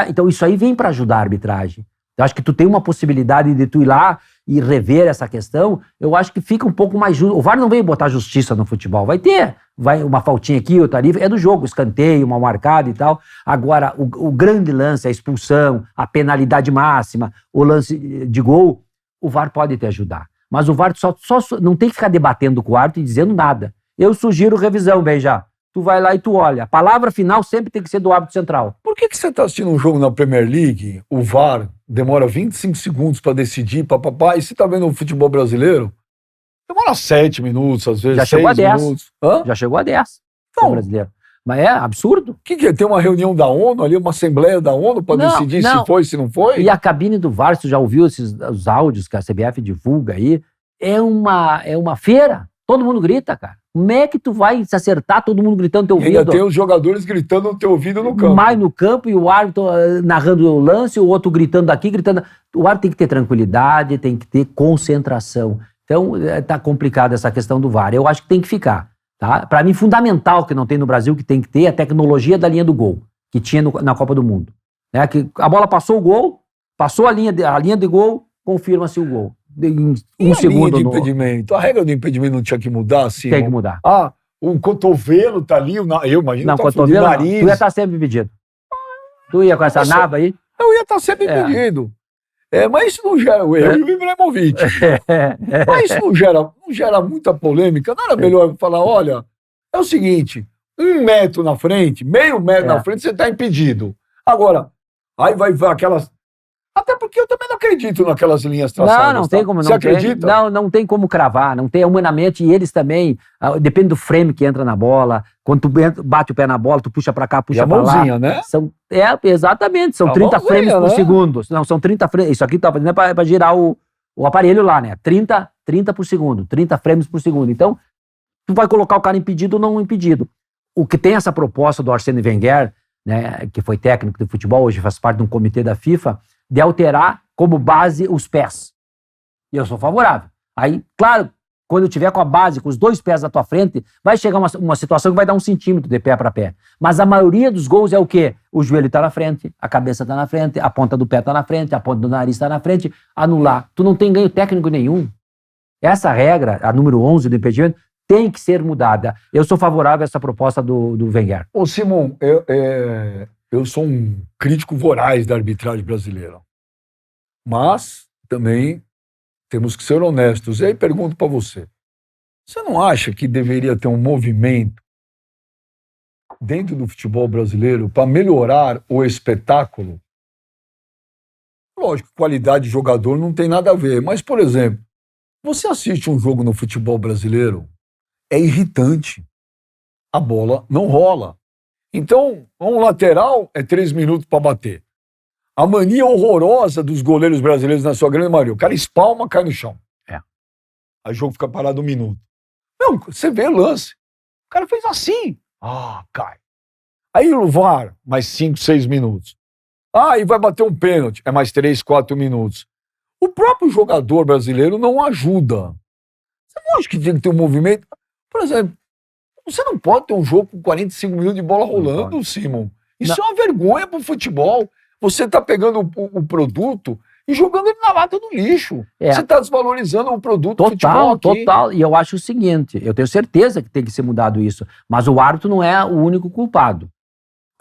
Então isso aí vem para ajudar a arbitragem. Eu acho que tu tem uma possibilidade de tu ir lá e rever essa questão. Eu acho que fica um pouco mais justo. O VAR não veio botar justiça no futebol. Vai uma faltinha aqui, outra ali. É do jogo, escanteio, uma marcada e tal. Agora, o grande lance, a expulsão, a penalidade máxima, o lance de gol, o VAR pode te ajudar. Mas o VAR só não tem que ficar debatendo com o árbitro e dizendo nada. Eu sugiro revisão, Beija. Tu vai lá e tu olha. A palavra final sempre tem que ser do árbitro central. Por que você está assistindo um jogo na Premier League, o VAR demora 25 segundos para decidir, e você está vendo o futebol brasileiro, demora 7 minutos, às vezes, Já chegou 6 a 10. minutos. Já chegou a 10. Não. Brasileiro. Mas é absurdo. O que é? Tem uma reunião da ONU ali, uma assembleia da ONU para decidir se foi, se não foi? E a cabine do VAR, você já ouviu os áudios que a CBF divulga aí? É uma feira. Todo mundo grita, cara. Como é que tu vai se acertar, todo mundo gritando no teu ouvido? Ainda tem os jogadores gritando no teu ouvido no campo. Mais no campo e o árbitro narrando o lance, o outro gritando daqui, gritando... O árbitro tem que ter tranquilidade, tem que ter concentração. Então, tá complicada essa questão do VAR. Eu acho que tem que ficar, tá? Para mim, fundamental que não tem no Brasil, que tem que ter a tecnologia da linha do gol, que tinha na Copa do Mundo. Que a bola passou o gol, passou a linha de gol, confirma-se o gol. Em segundo. De impedimento? A regra do impedimento não tinha que mudar, assim? Tem que mudar. O cotovelo tá ali, eu imagino que o nariz. Tu ia estar sempre impedido. Tu ia com essa naba aí? Eu ia estar sempre impedido. Mas isso não gera. Eu e o Ibrahimovic. Mas isso não gera muita polêmica. Não era melhor falar: olha, é o seguinte, 1 metro na frente, meio metro na frente, você está impedido. Agora, aí vai aquelas. Até porque eu também não acredito naquelas linhas traçadas. Não tem como. Você acredita? Não tem como cravar, não tem humanamente, e eles também, depende do frame que entra na bola, quando tu bate o pé na bola, tu puxa pra cá, puxa pra lá. Mãozinha, né? Exatamente, são 30 frames por segundo. Não, são 30 frames, isso aqui tá fazendo pra girar o aparelho lá, né? 30 por segundo, 30 frames por segundo. Então, tu vai colocar o cara impedido ou não impedido. O que tem essa proposta do Arsène Wenger, né, que foi técnico de futebol, hoje faz parte de um comitê da FIFA, de alterar como base os pés. E eu sou favorável. Aí, claro, quando eu tiver com a base, com os 2 pés na tua frente, vai chegar uma situação que vai dar 1 centímetro de pé para pé. Mas a maioria dos gols é o quê? O joelho tá na frente, a cabeça tá na frente, a ponta do pé tá na frente, a ponta do nariz tá na frente. Anular. Tu não tem ganho técnico nenhum. Essa regra, a número 11 do impedimento, tem que ser mudada. Eu sou favorável a essa proposta do Wenger. Ô, Simon, eu sou um crítico voraz da arbitragem brasileira. Mas também temos que ser honestos. E aí pergunto para você. Você não acha que deveria ter um movimento dentro do futebol brasileiro para melhorar o espetáculo? Lógico, qualidade de jogador não tem nada a ver. Mas, por exemplo, você assiste um jogo no futebol brasileiro, é irritante. A bola não rola. Então, um lateral é 3 minutos para bater. A mania horrorosa dos goleiros brasileiros, na sua grande maioria. O cara espalma, cai no chão. É. Aí o jogo fica parado 1 minuto. Não, você vê o lance. O cara fez assim. Cai. Aí o VAR, mais 5, 6 minutos. E vai bater um pênalti. É mais 3, 4 minutos. O próprio jogador brasileiro não ajuda. Você não acha que tem que ter um movimento? Por exemplo, você não pode ter um jogo com 45 minutos de bola rolando, Simon. Isso é uma vergonha pro futebol. Você tá pegando o produto e jogando ele na lata do lixo. Você tá desvalorizando o produto do futebol aqui. Total. E eu acho o seguinte, eu tenho certeza que tem que ser mudado isso, mas o árbitro não é o único culpado.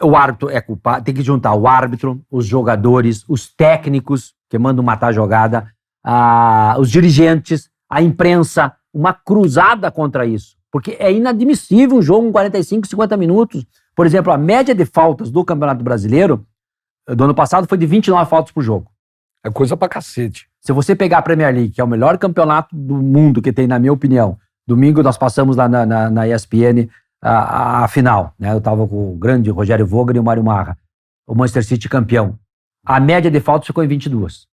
O árbitro é culpado, tem que juntar o árbitro, os jogadores, os técnicos, que mandam matar a jogada, os dirigentes, a imprensa, uma cruzada contra isso. Porque é inadmissível um jogo com 45, 50 minutos. Por exemplo, a média de faltas do Campeonato Brasileiro do ano passado foi de 29 faltas por jogo. É coisa pra cacete. Se você pegar a Premier League, que é o melhor campeonato do mundo que tem, na minha opinião, domingo nós passamos lá na ESPN a final, né? Eu tava com o grande Rogério Vogel e o Mário Marra, o Manchester City campeão. A média de faltas ficou em 22.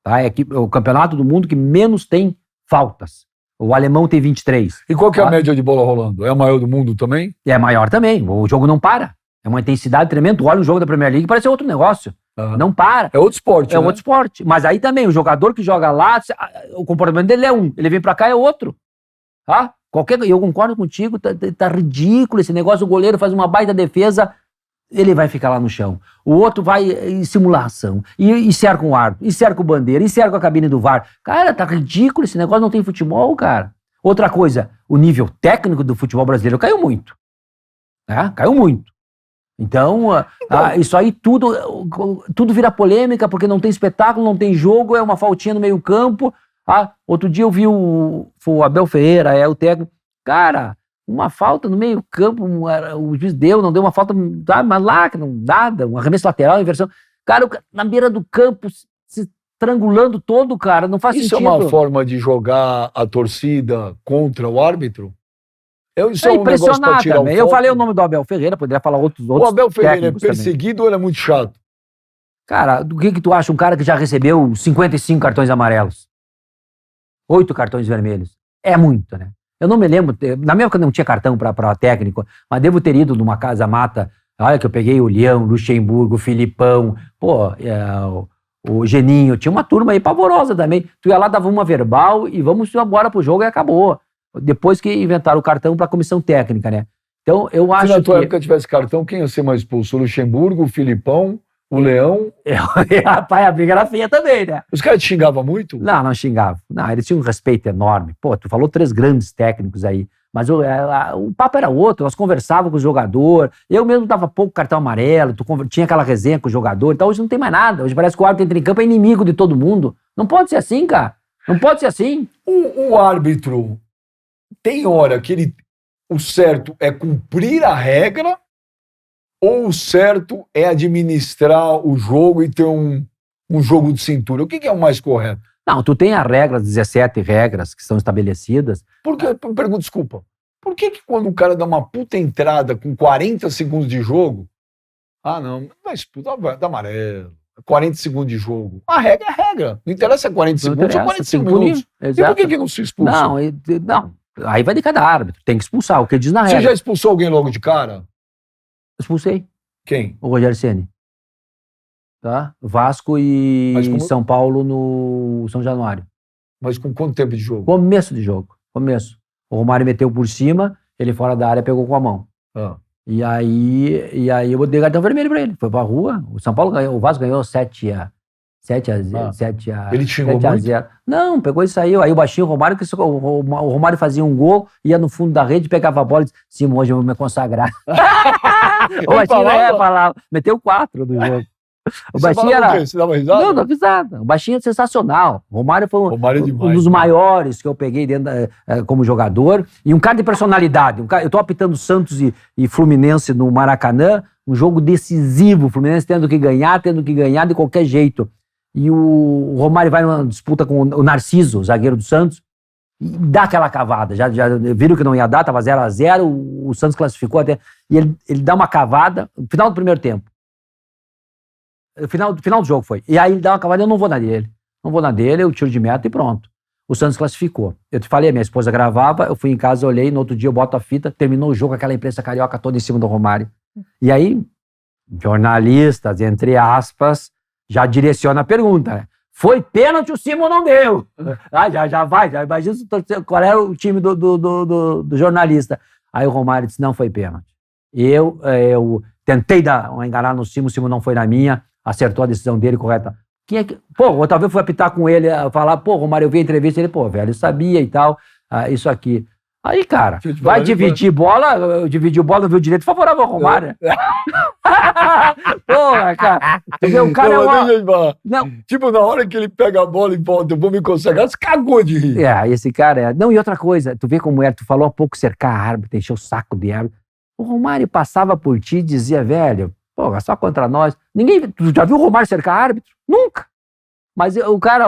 Tá? É o campeonato do mundo que menos tem faltas. O alemão tem 23. E qual que é a média de bola rolando? É a maior do mundo também? É maior também. O jogo não para. É uma intensidade tremenda. Tu olha um jogo da Premier League, parece outro negócio. Não para. É outro esporte, É outro esporte. Mas aí também, o jogador que joga lá, o comportamento dele é um. Ele vem pra cá, é outro. Tá? Eu concordo contigo, tá ridículo esse negócio. O goleiro faz uma baita defesa, ele vai ficar lá no chão. O outro vai em simulação. E cerca o árbitro, e cerca o bandeira, e cerca a cabine do VAR. Cara, tá ridículo esse negócio, não tem futebol, cara. Outra coisa, o nível técnico do futebol brasileiro caiu muito. Né? Caiu muito. Então, isso aí tudo vira polêmica, porque não tem espetáculo, não tem jogo, é uma faltinha no meio campo. Outro dia eu vi o Abel Ferreira, o técnico. Cara, uma falta no meio campo, o juiz não deu uma falta, mas lá, que não nada, um arremesso lateral, inversão. Cara, na beira do campo, se estrangulando todo, cara, não faz sentido. Isso é uma forma de jogar a torcida contra o árbitro? Isso é um negócio pra tirar também. Eu falei o nome do Abel Ferreira, poderia falar outros O Abel Ferreira é também. perseguido ou ele é muito chato? Cara, do que tu acha um cara que já recebeu 55 cartões amarelos? 8 cartões vermelhos. É muito, né? Eu não me lembro, na minha época não tinha cartão pra técnico, mas devo ter ido numa casa mata, olha que eu peguei o Leão, Luxemburgo, o Filipão, o Geninho, tinha uma turma aí pavorosa também. Tu ia lá, dava uma verbal e vamos embora pro jogo e acabou. Depois que inventaram o cartão pra comissão técnica, né? Então, eu acho que... Se na tua época tivesse cartão, quem ia ser mais expulso? O Luxemburgo, o Filipão, o Leão? Rapaz, a briga era feia também, né? Os caras te xingavam muito? Não xingavam. Não, eles tinham um respeito enorme. Pô, tu falou 3 grandes técnicos aí, mas o papo era outro, nós conversávamos com o jogador, eu mesmo dava pouco cartão amarelo, tinha aquela resenha com o jogador, então hoje não tem mais nada. Hoje parece que o árbitro entra em campo é inimigo de todo mundo. Não pode ser assim, cara. Não pode ser assim. O árbitro... Tem hora que o certo é cumprir a regra ou o certo é administrar o jogo e ter um jogo de cintura? O que é o mais correto? Não, tu tem as regras, 17 regras que são estabelecidas. Desculpa. Por que quando o cara dá uma puta entrada com 40 segundos de jogo, não vai expulsar, vai dar amarelo. 40 segundos de jogo. A regra é a regra. Não interessa 40 segundos, são 45 minutos. Exato. E por que não se expulsa? Não. Aí vai de cada árbitro, tem que expulsar, o que diz na regra. Você já expulsou alguém logo de cara? Expulsei. Quem? O Rogério Ceni. Tá? Vasco e São Paulo no São Januário. Mas com quanto tempo de jogo? Começo de jogo. O Romário meteu por cima, ele fora da área pegou com a mão. E aí eu dei cartão vermelho pra ele. Foi pra rua, o São Paulo ganhou, o Vasco ganhou 7-0. Ele xingou muito? Não, pegou e saiu. Aí o baixinho, o Romário, o Romário fazia um gol, ia no fundo da rede, pegava a bola e disse, Simão, hoje eu vou me consagrar. O baixinho falava, meteu 4 do jogo. O baixinho era... Você dava risada? Não, dava risada. O baixinho é sensacional. O Romário foi um dos maiores que eu peguei dentro como jogador. E um cara de personalidade. Eu tô apitando Santos e Fluminense no Maracanã, um jogo decisivo. O Fluminense tendo que ganhar de qualquer jeito. E o Romário vai numa disputa com o Narciso, o zagueiro do Santos, e dá aquela cavada. Já viram que não ia dar, tava 0-0, o Santos classificou até. E ele dá uma cavada no final do primeiro tempo. Final do jogo foi. E aí ele dá uma cavada, eu não vou na dele. Não vou na dele, eu tiro de meta e pronto. O Santos classificou. Eu te falei, minha esposa gravava, eu fui em casa, olhei, no outro dia eu boto a fita, terminou o jogo, aquela imprensa carioca toda em cima do Romário. E aí, jornalistas, entre aspas, já direciona a pergunta, né? Foi pênalti, o Simon não deu. Já vai, já imagina qual era o time do jornalista. Aí o Romário disse, não foi pênalti. Eu tentei dar uma enganada no Simon, o Simon não foi na minha, acertou a decisão dele correta. Quem é que... Pô, outra vez eu fui apitar com ele, falar, pô, Romário, eu vi a entrevista, ele, pô, velho, eu sabia e tal, isso aqui. Aí, cara, vai dividir bola, eu dividi o bola, não viu direito, favorável ao Romário. Porra, cara. Tu vê, o cara não, tipo, na hora que ele pega a bola e volta, eu vou me consagrar, você cagou de rir. Esse cara é... Não, e outra coisa, tu vê como é, tu falou há pouco cercar a árbitra, encher o saco de árbitro. O Romário passava por ti e dizia, velho, pô, só contra nós. Tu já viu o Romário cercar árbitro? Nunca. Mas o cara,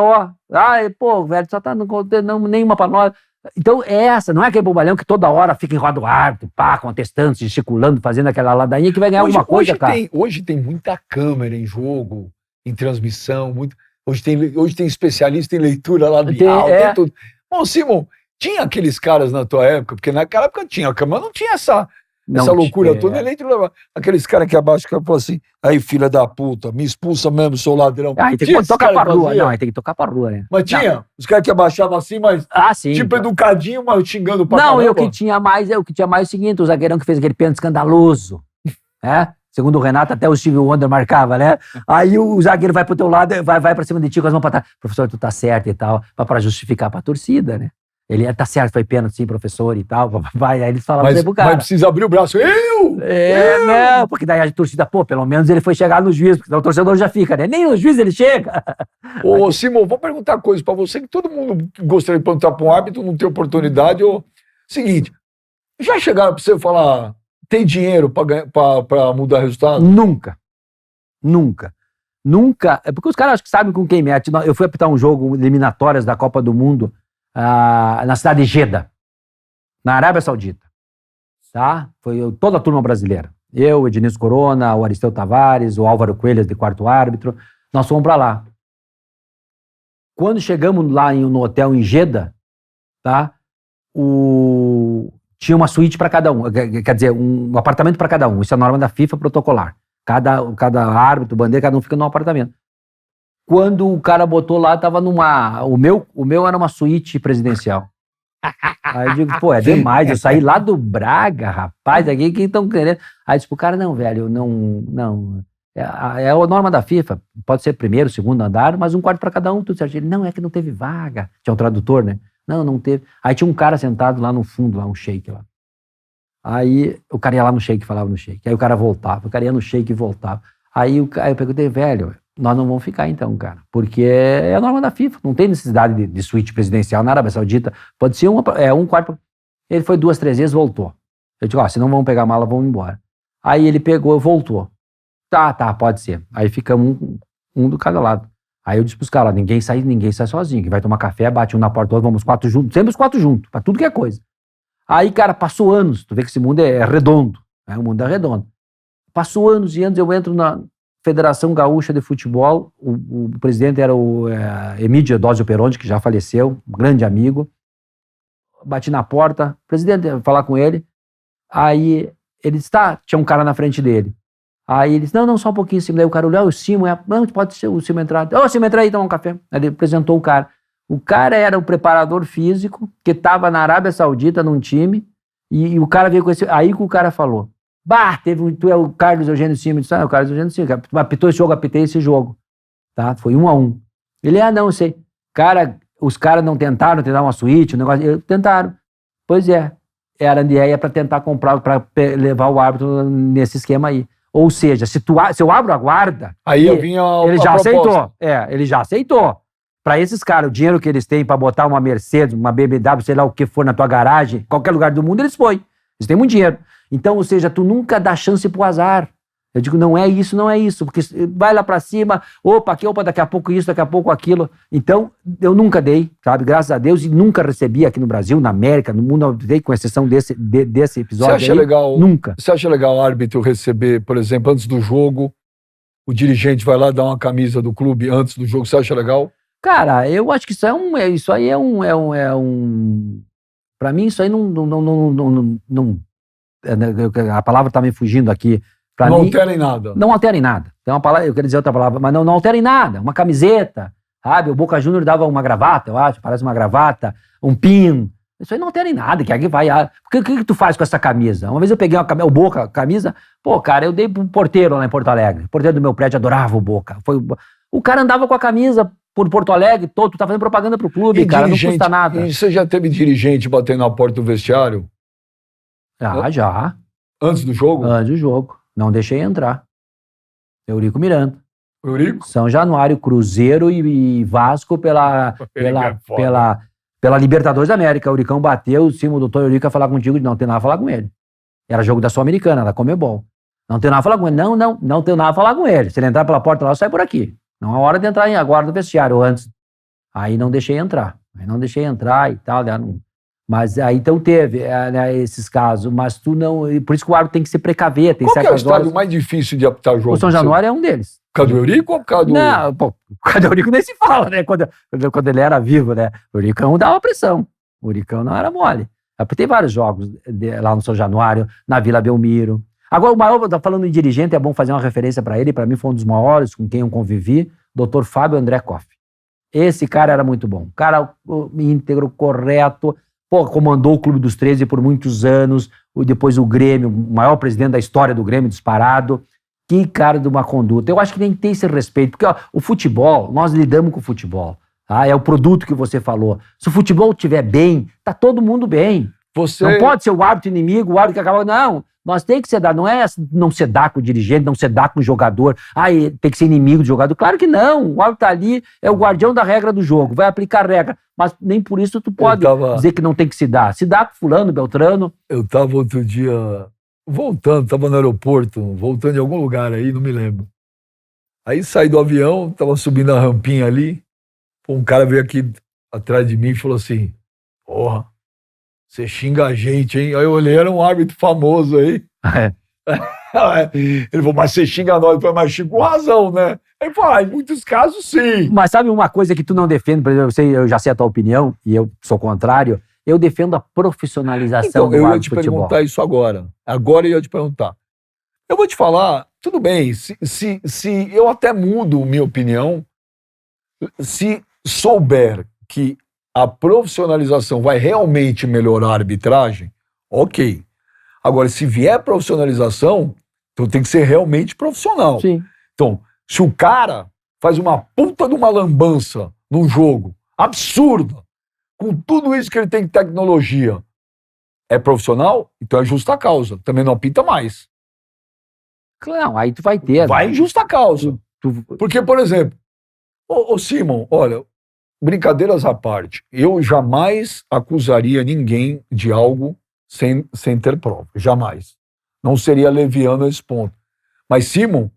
pô, velho, só tá não nenhuma pra nós. Então, não é aquele bobalhão que toda hora fica em roda do árbitro, contestando, gesticulando, fazendo aquela ladainha que vai ganhar alguma coisa, cara. Hoje tem muita câmera em jogo, em transmissão, hoje tem especialista em leitura labial, tem tudo. Bom, Simon, tinha aqueles caras na tua época, porque naquela época tinha a câmera, não tinha essa loucura toda, aqueles caras que abaixo, que falam assim, aí filha da puta, me expulsa mesmo, sou ladrão. Aí tem que tocar pra rua, aí tem que tocar pra rua, né? Mas tinha, os caras que abaixavam assim, mas sim, tipo educadinho, mas xingando pra caramba. Não, o que tinha mais é o seguinte, o zagueirão que fez aquele pênalti escandaloso, né? Segundo o Renato, até o Steve Wonder marcava, né? Aí o zagueiro vai pro teu lado, vai pra cima de ti com as mãos pra trás. Professor, tu tá certo e tal, pra justificar pra torcida, né? Ele tá certo, foi pênalti, sim, professor e tal. Aí eles falavam assim pro cara. Mas precisa abrir o braço. Não, porque daí a torcida, pô, pelo menos ele foi chegar no juiz, porque o torcedor já fica, né? Nem no juiz ele chega. Ô, Simon, vou perguntar uma coisa pra você, que todo mundo gostaria de perguntar pra um árbitro, não tem oportunidade. Seguinte, já chegaram pra você falar, tem dinheiro pra mudar resultado? Nunca. É porque os caras acho que sabem com quem mete. Eu fui apitar um jogo eliminatórias da Copa do Mundo, na cidade de Jeddah, na Arábia Saudita, tá? Foi toda a turma brasileira. Eu, o Ednilson Corona, o Aristeu Tavares, o Álvaro Coelho de quarto árbitro, nós fomos para lá. Quando chegamos lá no hotel em Jeddah, tá? Tinha uma suíte para cada um, quer dizer, um apartamento para cada um. Isso é a norma da FIFA protocolar. Cada árbitro, bandeira, cada um fica num apartamento. Quando o cara botou lá, tava o meu era uma suíte presidencial. Aí eu digo, pô, é demais, eu saí lá do Braga, rapaz, aqui que estão querendo. Aí disse pro cara, não, velho, não, é a norma da FIFA, pode ser primeiro, segundo andar, mas um quarto para cada um, tudo certo. Ele, não, é que não teve vaga. Tinha um tradutor, né? Não teve. Aí tinha um cara sentado lá no fundo, lá, um sheik lá. Aí o cara ia lá no sheik, falava no sheik. Aí o cara voltava, o cara ia no sheik e voltava. Aí eu perguntei, velho, nós não vamos ficar então, cara, porque é a norma da FIFA, não tem necessidade de suíte presidencial na Arábia Saudita, pode ser um quarto. Ele foi 2, 3 vezes, voltou. Eu digo, se não vamos pegar a mala, vamos embora. Aí ele pegou, voltou. Tá, pode ser. Aí ficamos um do cada lado. Aí eu disse pros caras, ninguém sai sozinho, que vai tomar café, bate um na porta do outro, vamos os 4 juntos, sempre os 4 juntos, pra tudo que é coisa. Aí, cara, passou anos, tu vê que esse mundo é redondo, né? O mundo é redondo. Passou anos e anos, eu entro na Federação Gaúcha de Futebol, o presidente era o Emídio Eudósio Peronde, que já faleceu, um grande amigo. Bati na porta, presidente, falar com ele. Aí ele disse, tinha um cara na frente dele. Aí ele disse, não, só um pouquinho. Daí o cara olhou, o Simon, não, pode ser o Simon entrar. Simon, entra aí, toma um café. Aí ele apresentou o cara. O cara era o preparador físico, que estava na Arábia Saudita num time, e o cara veio com esse... Aí que o cara falou, tu é o Carlos Eugênio Simon. Disse, o Carlos Eugênio Simon, apitou esse jogo, apitei esse jogo. Tá? Foi 1-1. Ele, não, eu sei. Cara, os caras não tentaram uma suíte, um negócio... Tentaram. Pois é. Era a ideia para tentar comprar, para levar o árbitro nesse esquema aí. Ou seja, se eu abro a guarda... Aí eu vinha ele já aceitou. Ele já aceitou. Para esses caras, o dinheiro que eles têm para botar uma Mercedes, uma BMW, sei lá o que for na tua garagem, qualquer lugar do mundo, eles põem. Eles têm muito dinheiro. Então, ou seja, tu nunca dá chance pro azar. Eu digo, não é isso, porque vai lá pra cima, daqui a pouco isso, daqui a pouco aquilo. Então, eu nunca dei, sabe, graças a Deus, e nunca recebi aqui no Brasil, na América, no mundo, com exceção desse episódio. Você acha aí, legal? Nunca. Você acha legal o árbitro receber, por exemplo, antes do jogo, o dirigente vai lá dar uma camisa do clube antes do jogo, você acha legal? Cara, eu acho que isso aí é um. Para mim, isso aí a palavra tá me fugindo aqui. Pra Não mim, altera em nada. não altera em nada. Tem uma palavra, eu quero dizer outra palavra, mas não altera em nada. Uma camiseta, sabe? O Boca Juniors dava uma gravata, eu acho, parece uma gravata, um pin. Isso aí não altera em nada. Que vai. O que tu faz com essa camisa? Uma vez eu peguei o Boca, camisa, pô, cara, eu dei pro porteiro lá em Porto Alegre. O porteiro do meu prédio adorava o Boca. O cara andava com a camisa por Porto Alegre, todo, tu tá fazendo propaganda pro clube, E cara, não dirigente, custa nada. E você já teve dirigente batendo na porta do vestiário Já. antes do jogo? Antes do jogo. Não deixei entrar. Eurico Miranda. Eurico? São Januário, Cruzeiro e Vasco pela Libertadores da América. O Euricão bateu, o doutor Eurico ia falar contigo, não tem nada a falar com ele. Era jogo da Sul-Americana, da Comebol. Não tem nada a falar com ele. Não tem nada a falar com ele. Se ele entrar pela porta lá, sai por aqui. Não é hora de entrar agora no vestiário, antes. Aí não deixei entrar. E tal. Mas aí então teve né, esses casos, mas tu não. Por isso que o árbitro tem que se precaver. Tem Qual que é o certas estádio horas. mais difícil de apitar jogo? O São Januário é um deles. Por causa do Eurico ou por causa do... Não, pô, o causa do Eurico nem se fala, né? Quando ele era vivo, né? O Euricão dava pressão. O Euricão não era mole. Tem vários jogos lá no São Januário, na Vila Belmiro. Agora, o maior, tá falando em dirigente, é bom fazer uma referência para ele. Para mim, foi um dos maiores com quem eu convivi, Dr. Fábio André Koff. Esse cara era muito bom. Cara íntegro, correto. Pô, comandou o Clube dos 13 por muitos anos. Depois o Grêmio, o maior presidente da história do Grêmio, disparado. Que cara de uma conduta. Eu acho que nem tem esse respeito. Porque ó, o futebol, nós lidamos com o futebol. Tá? É o produto que você falou. Se o futebol estiver bem, tá todo mundo bem. Não pode ser o árbitro inimigo, o árbitro que acaba... Não, nós tem que dar, não é não se dar com o dirigente, não se dar com o jogador, tem que ser inimigo do jogador. Claro que não, o árbitro tá ali, é o guardião da regra do jogo, vai aplicar a regra, mas nem por isso tu pode dizer que não tem que se dar. Se dá com fulano, Beltrano. Eu tava outro dia voltando, tava no aeroporto, voltando de algum lugar aí, não me lembro. Aí saí do avião, tava subindo a rampinha ali, um cara veio aqui atrás de mim e falou assim, porra, você xinga a gente, hein? Aí eu olhei, era um árbitro famoso aí. Ele falou, mas você xinga nós. Eu falei, mas xinga com razão, né? Ele falou, em muitos casos, sim. Mas sabe uma coisa que tu não defende, por exemplo, eu já sei a tua opinião, e eu sou contrário, eu defendo a profissionalização do árbitro de futebol. Eu ia te perguntar isso agora. Agora eu ia te perguntar. Eu vou te falar, tudo bem, se eu até mudo minha opinião, se souber que a profissionalização vai realmente melhorar a arbitragem, ok. Agora, se vier profissionalização, então tem que ser realmente profissional. Sim. Então, se o cara faz uma puta de uma lambança num jogo, absurda, com tudo isso que ele tem de tecnologia, é profissional, então é justa causa. Também não apita mais. Não, aí tu vai ter. Vai em justa causa. Porque, por exemplo, ô Simon, olha... Brincadeiras à parte, eu jamais acusaria ninguém de algo sem ter prova. Jamais. Não seria leviano a esse ponto. Mas, Simon,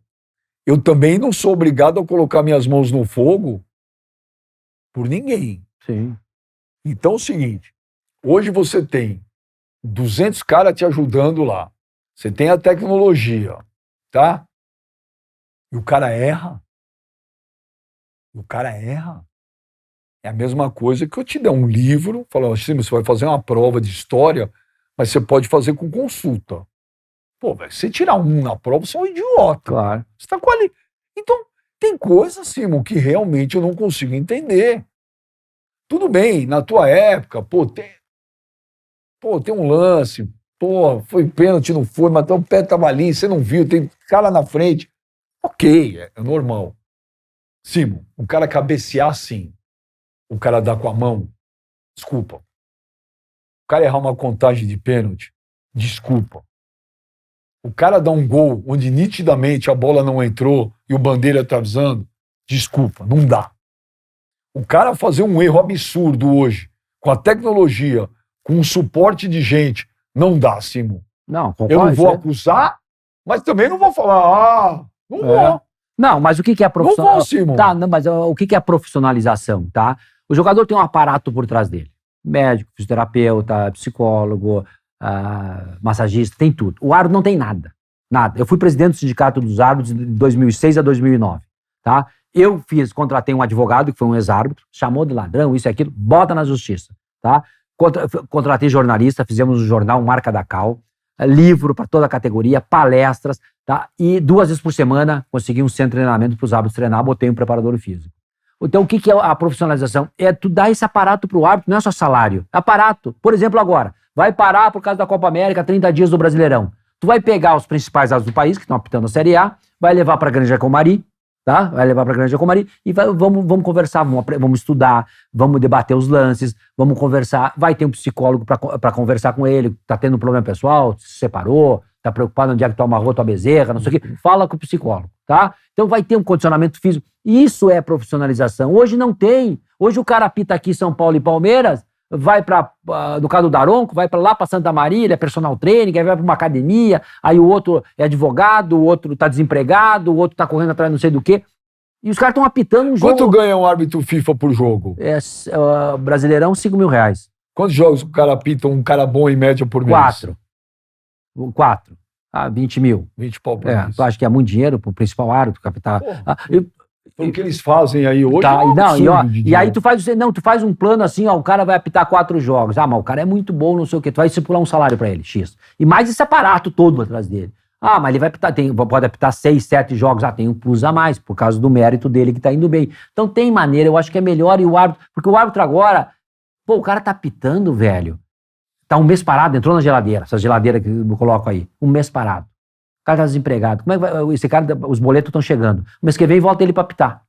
eu também não sou obrigado a colocar minhas mãos no fogo por ninguém. Sim. Então é o seguinte, hoje você tem 200 caras te ajudando lá. Você tem a tecnologia, tá? E o cara erra. É a mesma coisa que eu te der um livro, falar assim, você vai fazer uma prova de história, mas você pode fazer com consulta. Pô, velho, se você tirar um na prova, você é um idiota. Claro. Você tá com ali. Então, tem coisas, Simon, que realmente eu não consigo entender. Tudo bem, na tua época, tem um lance, foi pênalti, não foi, mas o pé tava ali, você não viu, tem cara na frente. Ok, é normal. Simon, o cara cabecear assim, o cara dá com a mão, desculpa. O cara errar uma contagem de pênalti, desculpa. O cara dá um gol onde nitidamente a bola não entrou e o bandeira tá avisando, desculpa, não dá. O cara fazer um erro absurdo hoje, com a tecnologia, com o suporte de gente, não dá, Simon. Não, concordo, eu não vou acusar, mas também não vou falar, não vou. Não, mas o que é profissionalização? Não vou, Simon. Tá, não, mas o que é profissionalização, tá? O jogador tem um aparato por trás dele. Médico, fisioterapeuta, psicólogo, massagista, tem tudo. O árbitro não tem nada. Nada. Eu fui presidente do Sindicato dos Árbitros de 2006 a 2009, tá? Eu contratei um advogado, que foi um ex-árbitro, chamou de ladrão, isso e aquilo, bota na justiça, tá? Contratei jornalista, fizemos um jornal, Marca da Cal, livro para toda a categoria, palestras, tá? E 2 vezes por semana consegui um centro de treinamento para os árbitros treinar, botei um preparador físico. Então, o que é a profissionalização? É tu dar esse aparato para o árbitro, não é só salário, é aparato. Por exemplo, agora, vai parar por causa da Copa América, 30 dias do Brasileirão. Tu vai pegar os principais árbitros do país, que estão apitando a Série A, vai levar para a Granja Comari, tá? Vai levar para a Granja Comari e vamos conversar, vamos estudar, vamos debater os lances, vamos conversar. Vai ter um psicólogo para conversar com ele, tá tendo um problema pessoal, se separou, tá preocupado onde é que tu amarrou tua bezerra, não sei o quê. Fala com o psicólogo, tá? Então vai ter um condicionamento físico. Isso é profissionalização. Hoje não tem. Hoje o cara apita aqui São Paulo e Palmeiras, vai para, no caso do Daronco, vai para lá para Santa Maria, ele é personal training, aí vai para uma academia, aí o outro é advogado, o outro está desempregado, o outro está correndo atrás não sei do quê. E os caras estão apitando um jogo. Quanto ganha um árbitro FIFA por jogo? Brasileirão, R$5.000. Quantos jogos o cara apita, um cara bom em média por mês? 4. 20 mil. 20 pau por mês. Eu acho que é muito dinheiro pro principal árbitro, capital. O que eles fazem aí hoje tá, é um absurdo de e aí tu faz um plano assim, ó, o cara vai apitar 4 jogos. Mas o cara é muito bom, não sei o quê. Tu vai estipular um salário pra ele, X. E mais esse aparato todo atrás dele. Mas ele vai apitar, pode apitar 6, 7 jogos. Tem um plus a mais, por causa do mérito dele que tá indo bem. Então tem maneira, eu acho que é melhor. E o árbitro, porque o árbitro agora, o cara tá apitando, velho. Tá um mês parado, entrou na geladeira, essa geladeira que eu coloco aí. Um mês parado. O cara tá desempregado. Como é que vai, esse cara, os boletos estão chegando. O mês que vem volta ele pra apitar.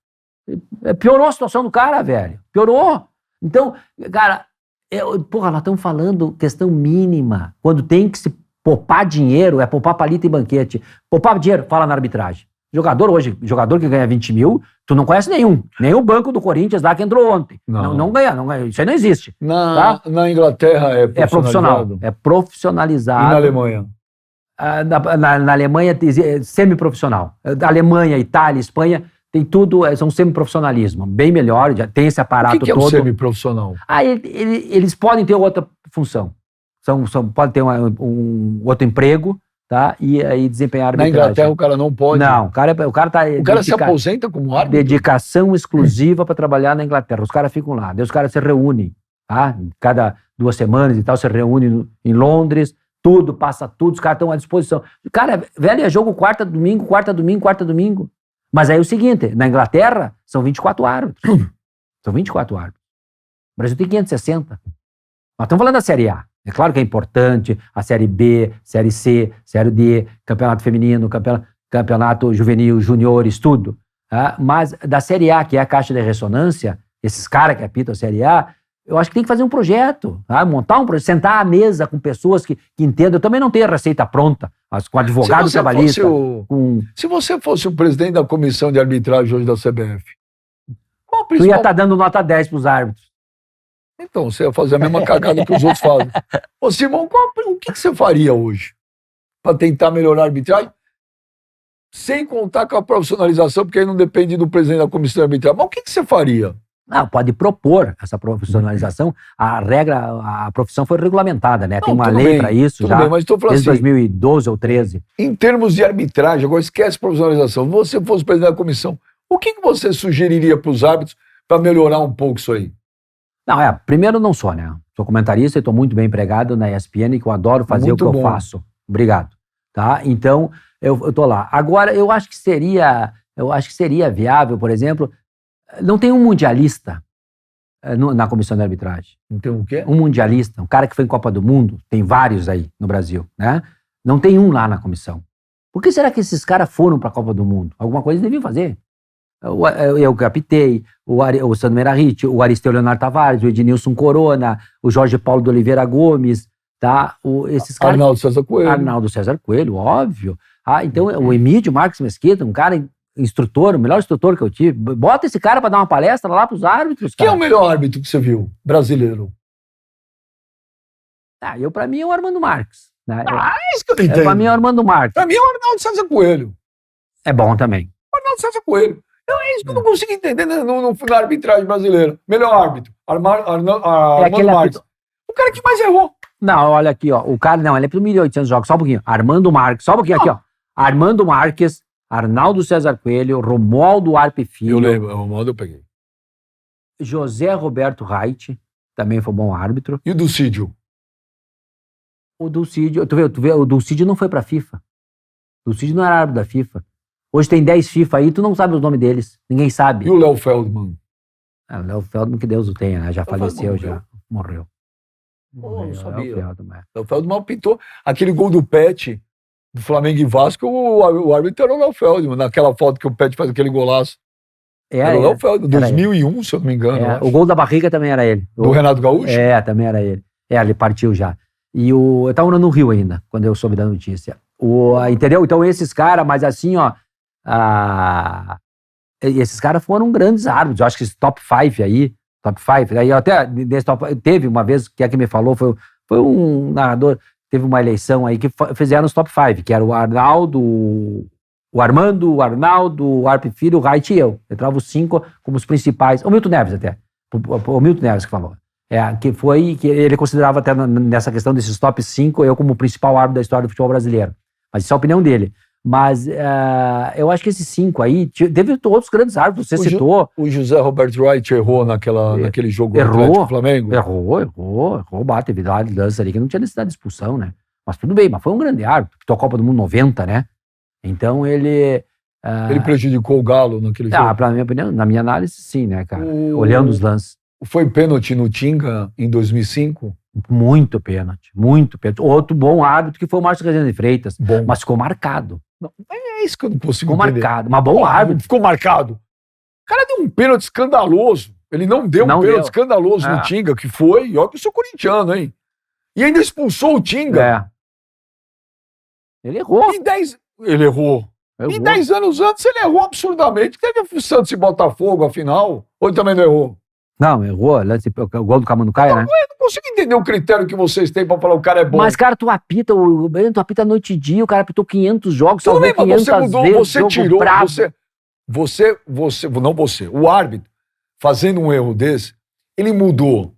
Piorou a situação do cara, velho. Piorou. Então, cara, nós estamos falando questão mínima. Quando tem que se poupar dinheiro, é poupar palito e banquete. Poupar dinheiro, fala na arbitragem. Jogador que ganha 20 mil, tu não conhece nenhum. Nem o banco do Corinthians lá que entrou ontem. Não ganha. Isso aí não existe. Na Inglaterra é profissional. É profissionalizado. E na Alemanha? Na Alemanha, semiprofissional. Alemanha, Itália, Espanha, tem tudo, são semiprofissionalismo. Bem melhor, já tem esse aparato todo. O que é um semiprofissional? Eles podem ter outra função. Podem ter um outro emprego, tá? E aí desempenhar a arbitragem. Na Inglaterra o cara não pode? Não, o cara se aposenta como árbitro? Dedicação exclusiva para trabalhar na Inglaterra. Os caras ficam lá. Daí os caras se reúnem, tá? Cada 2 semanas e tal, se reúnem em Londres, passa tudo, os caras estão à disposição. Cara, velho, é jogo quarta, domingo. Mas aí é o seguinte, na Inglaterra são 24 árbitros. São 24 árbitros. O Brasil tem 560. Nós estamos falando da Série A. É claro que é importante a Série B, Série C, Série D, campeonato feminino, campeonato juvenil, juniores, tudo. Tá? Mas da Série A, que é a caixa de ressonância, esses caras que apitam a Série A, eu acho que tem que fazer um projeto, tá? Montar um projeto, sentar à mesa com pessoas que entendam. Eu também não tenho a receita pronta, mas com advogado trabalhista. Se você fosse o presidente da comissão de arbitragem hoje da CBF, tu ia estar dando nota 10 para os árbitros. Então, você ia fazer a mesma cagada que os outros fazem. Ô, Simão, o que você faria hoje para tentar melhorar a arbitragem? Sem contar com a profissionalização, porque aí não depende do presidente da comissão de arbitragem. Mas o que você faria? Pode propor essa profissionalização. A profissão foi regulamentada, né? Tem uma lei para isso já, mas estou falando desde assim, 2012 ou 13. Em termos de arbitragem, agora esquece profissionalização. Se você fosse presidente da comissão, o que você sugeriria para os árbitros para melhorar um pouco isso aí? Primeiro não sou, né? Sou comentarista e estou muito bem empregado na ESPN, que eu adoro fazer muito o que eu faço. Obrigado. Tá? Então, eu tô lá. Agora, eu acho que seria viável, por exemplo, não tem um mundialista na comissão de arbitragem. Não tem um quê? Um mundialista, um cara que foi em Copa do Mundo, tem vários aí no Brasil, né? Não tem um lá na comissão. Por que será que esses caras foram para a Copa do Mundo? Alguma coisa eles deviam fazer. Eu capitei, o Sandro Merahit, o Aristeu Leonardo Tavares, o Ednilson Corona, o Jorge Paulo de Oliveira Gomes, tá? Esses caras... Arnaldo César Coelho, óbvio. Então, o Emílio Marques Mesquita, um cara instrutor, o melhor instrutor que eu tive. Bota esse cara para dar uma palestra lá pros árbitros. Quem é o melhor árbitro que você viu, brasileiro? Pra mim é o Armando Marques. Né? Isso que eu não entendo. Pra mim é o Armando Marques. Pra mim é o Arnaldo César Coelho. É bom também. O Arnaldo César Coelho. É isso que eu não consigo entender na arbitragem brasileira. Melhor árbitro, Armando Marques. O cara que mais errou. Não, olha aqui, ó. O cara, não, ele é por 1.800 jogos, só um pouquinho. Armando Marques, só um pouquinho aqui, ó. Armando Marques, Arnaldo César Coelho, Romualdo Arpe Eu Filho, lembro, o modo eu peguei. José Roberto Reit, também foi bom árbitro. E o do Cídio? O Dulcídio, tu vê, o Dulcídio não foi pra FIFA. O Dulcídio não era árbitro da FIFA. Hoje tem 10 FIFA aí, tu não sabe os nomes deles. Ninguém sabe. E o Léo Feldman? O Léo Feldman, que Deus o tenha, né? Já faleceu, morreu. já. Morreu. Pô, não sabia. Léo Feldman. O Léo Feldman pintou aquele gol do Pet, do Flamengo e Vasco, o árbitro era o Léo Feldman, naquela foto que o Pet faz aquele golaço. Era o Léo Feldman, 2001, se eu não me engano. eu acho. O gol da barriga também era ele. Do Renato Gaúcho? Também era ele. Ele partiu já. E eu tava morando no Rio ainda, quando eu soube da notícia. Entendeu? Então esses caras, mas assim, ó, esses caras foram grandes árbitros. Eu acho que esse top 5 aí, aí até nesse top, teve uma vez, que é que me falou, foi um narrador, teve uma eleição aí que fizeram os top 5, que era o Arnaldo, o Armando, o Arnaldo, o Arpe Filho, o Reit e eu. Eu trava os 5 como os principais. O Milton Neves até. O Milton Neves que falou. Que ele considerava até nessa questão desses top 5, eu como o principal árbitro da história do futebol brasileiro. Mas isso é a opinião dele. Mas eu acho que esses 5 aí, teve outros grandes árbitros, você citou. O José Roberto Wright errou naquele jogo Atlético-Flamengo? Errou, teve lá de dança ali, que não tinha necessidade de expulsão, né? Mas tudo bem, mas foi um grande árbitro, que tomou a Copa do Mundo 90, né? Então ele... Ele prejudicou o Galo naquele jogo? Pra minha opinião, na minha análise, sim, né, cara? Olhando os lances. Foi pênalti no Tinga em 2005? Muito pênalti. Outro bom árbitro que foi o Márcio Rezende de Freitas, mas ficou marcado. Não, é isso que eu não consigo entender. Ficou marcado, mas bom árbitro. Ficou marcado. O cara deu um pênalti escandaloso. Ele não deu um pênalti escandaloso no Tinga, que foi, e olha que eu sou corintiano, hein? E ainda expulsou o Tinga. Ele errou. Ele errou. E 10 anos antes ele errou absurdamente. Teve o Santos e Botafogo, afinal. Ou ele também não errou? Não, errou. O gol do Camanducaia, né? Eu não consigo entender o critério que vocês têm pra falar o cara é bom. Mas, cara, tu apita noite e dia, o cara apitou 500 jogos, tudo bem, mas 500 você mudou, vezes, você tirou, o árbitro, fazendo um erro desse, ele mudou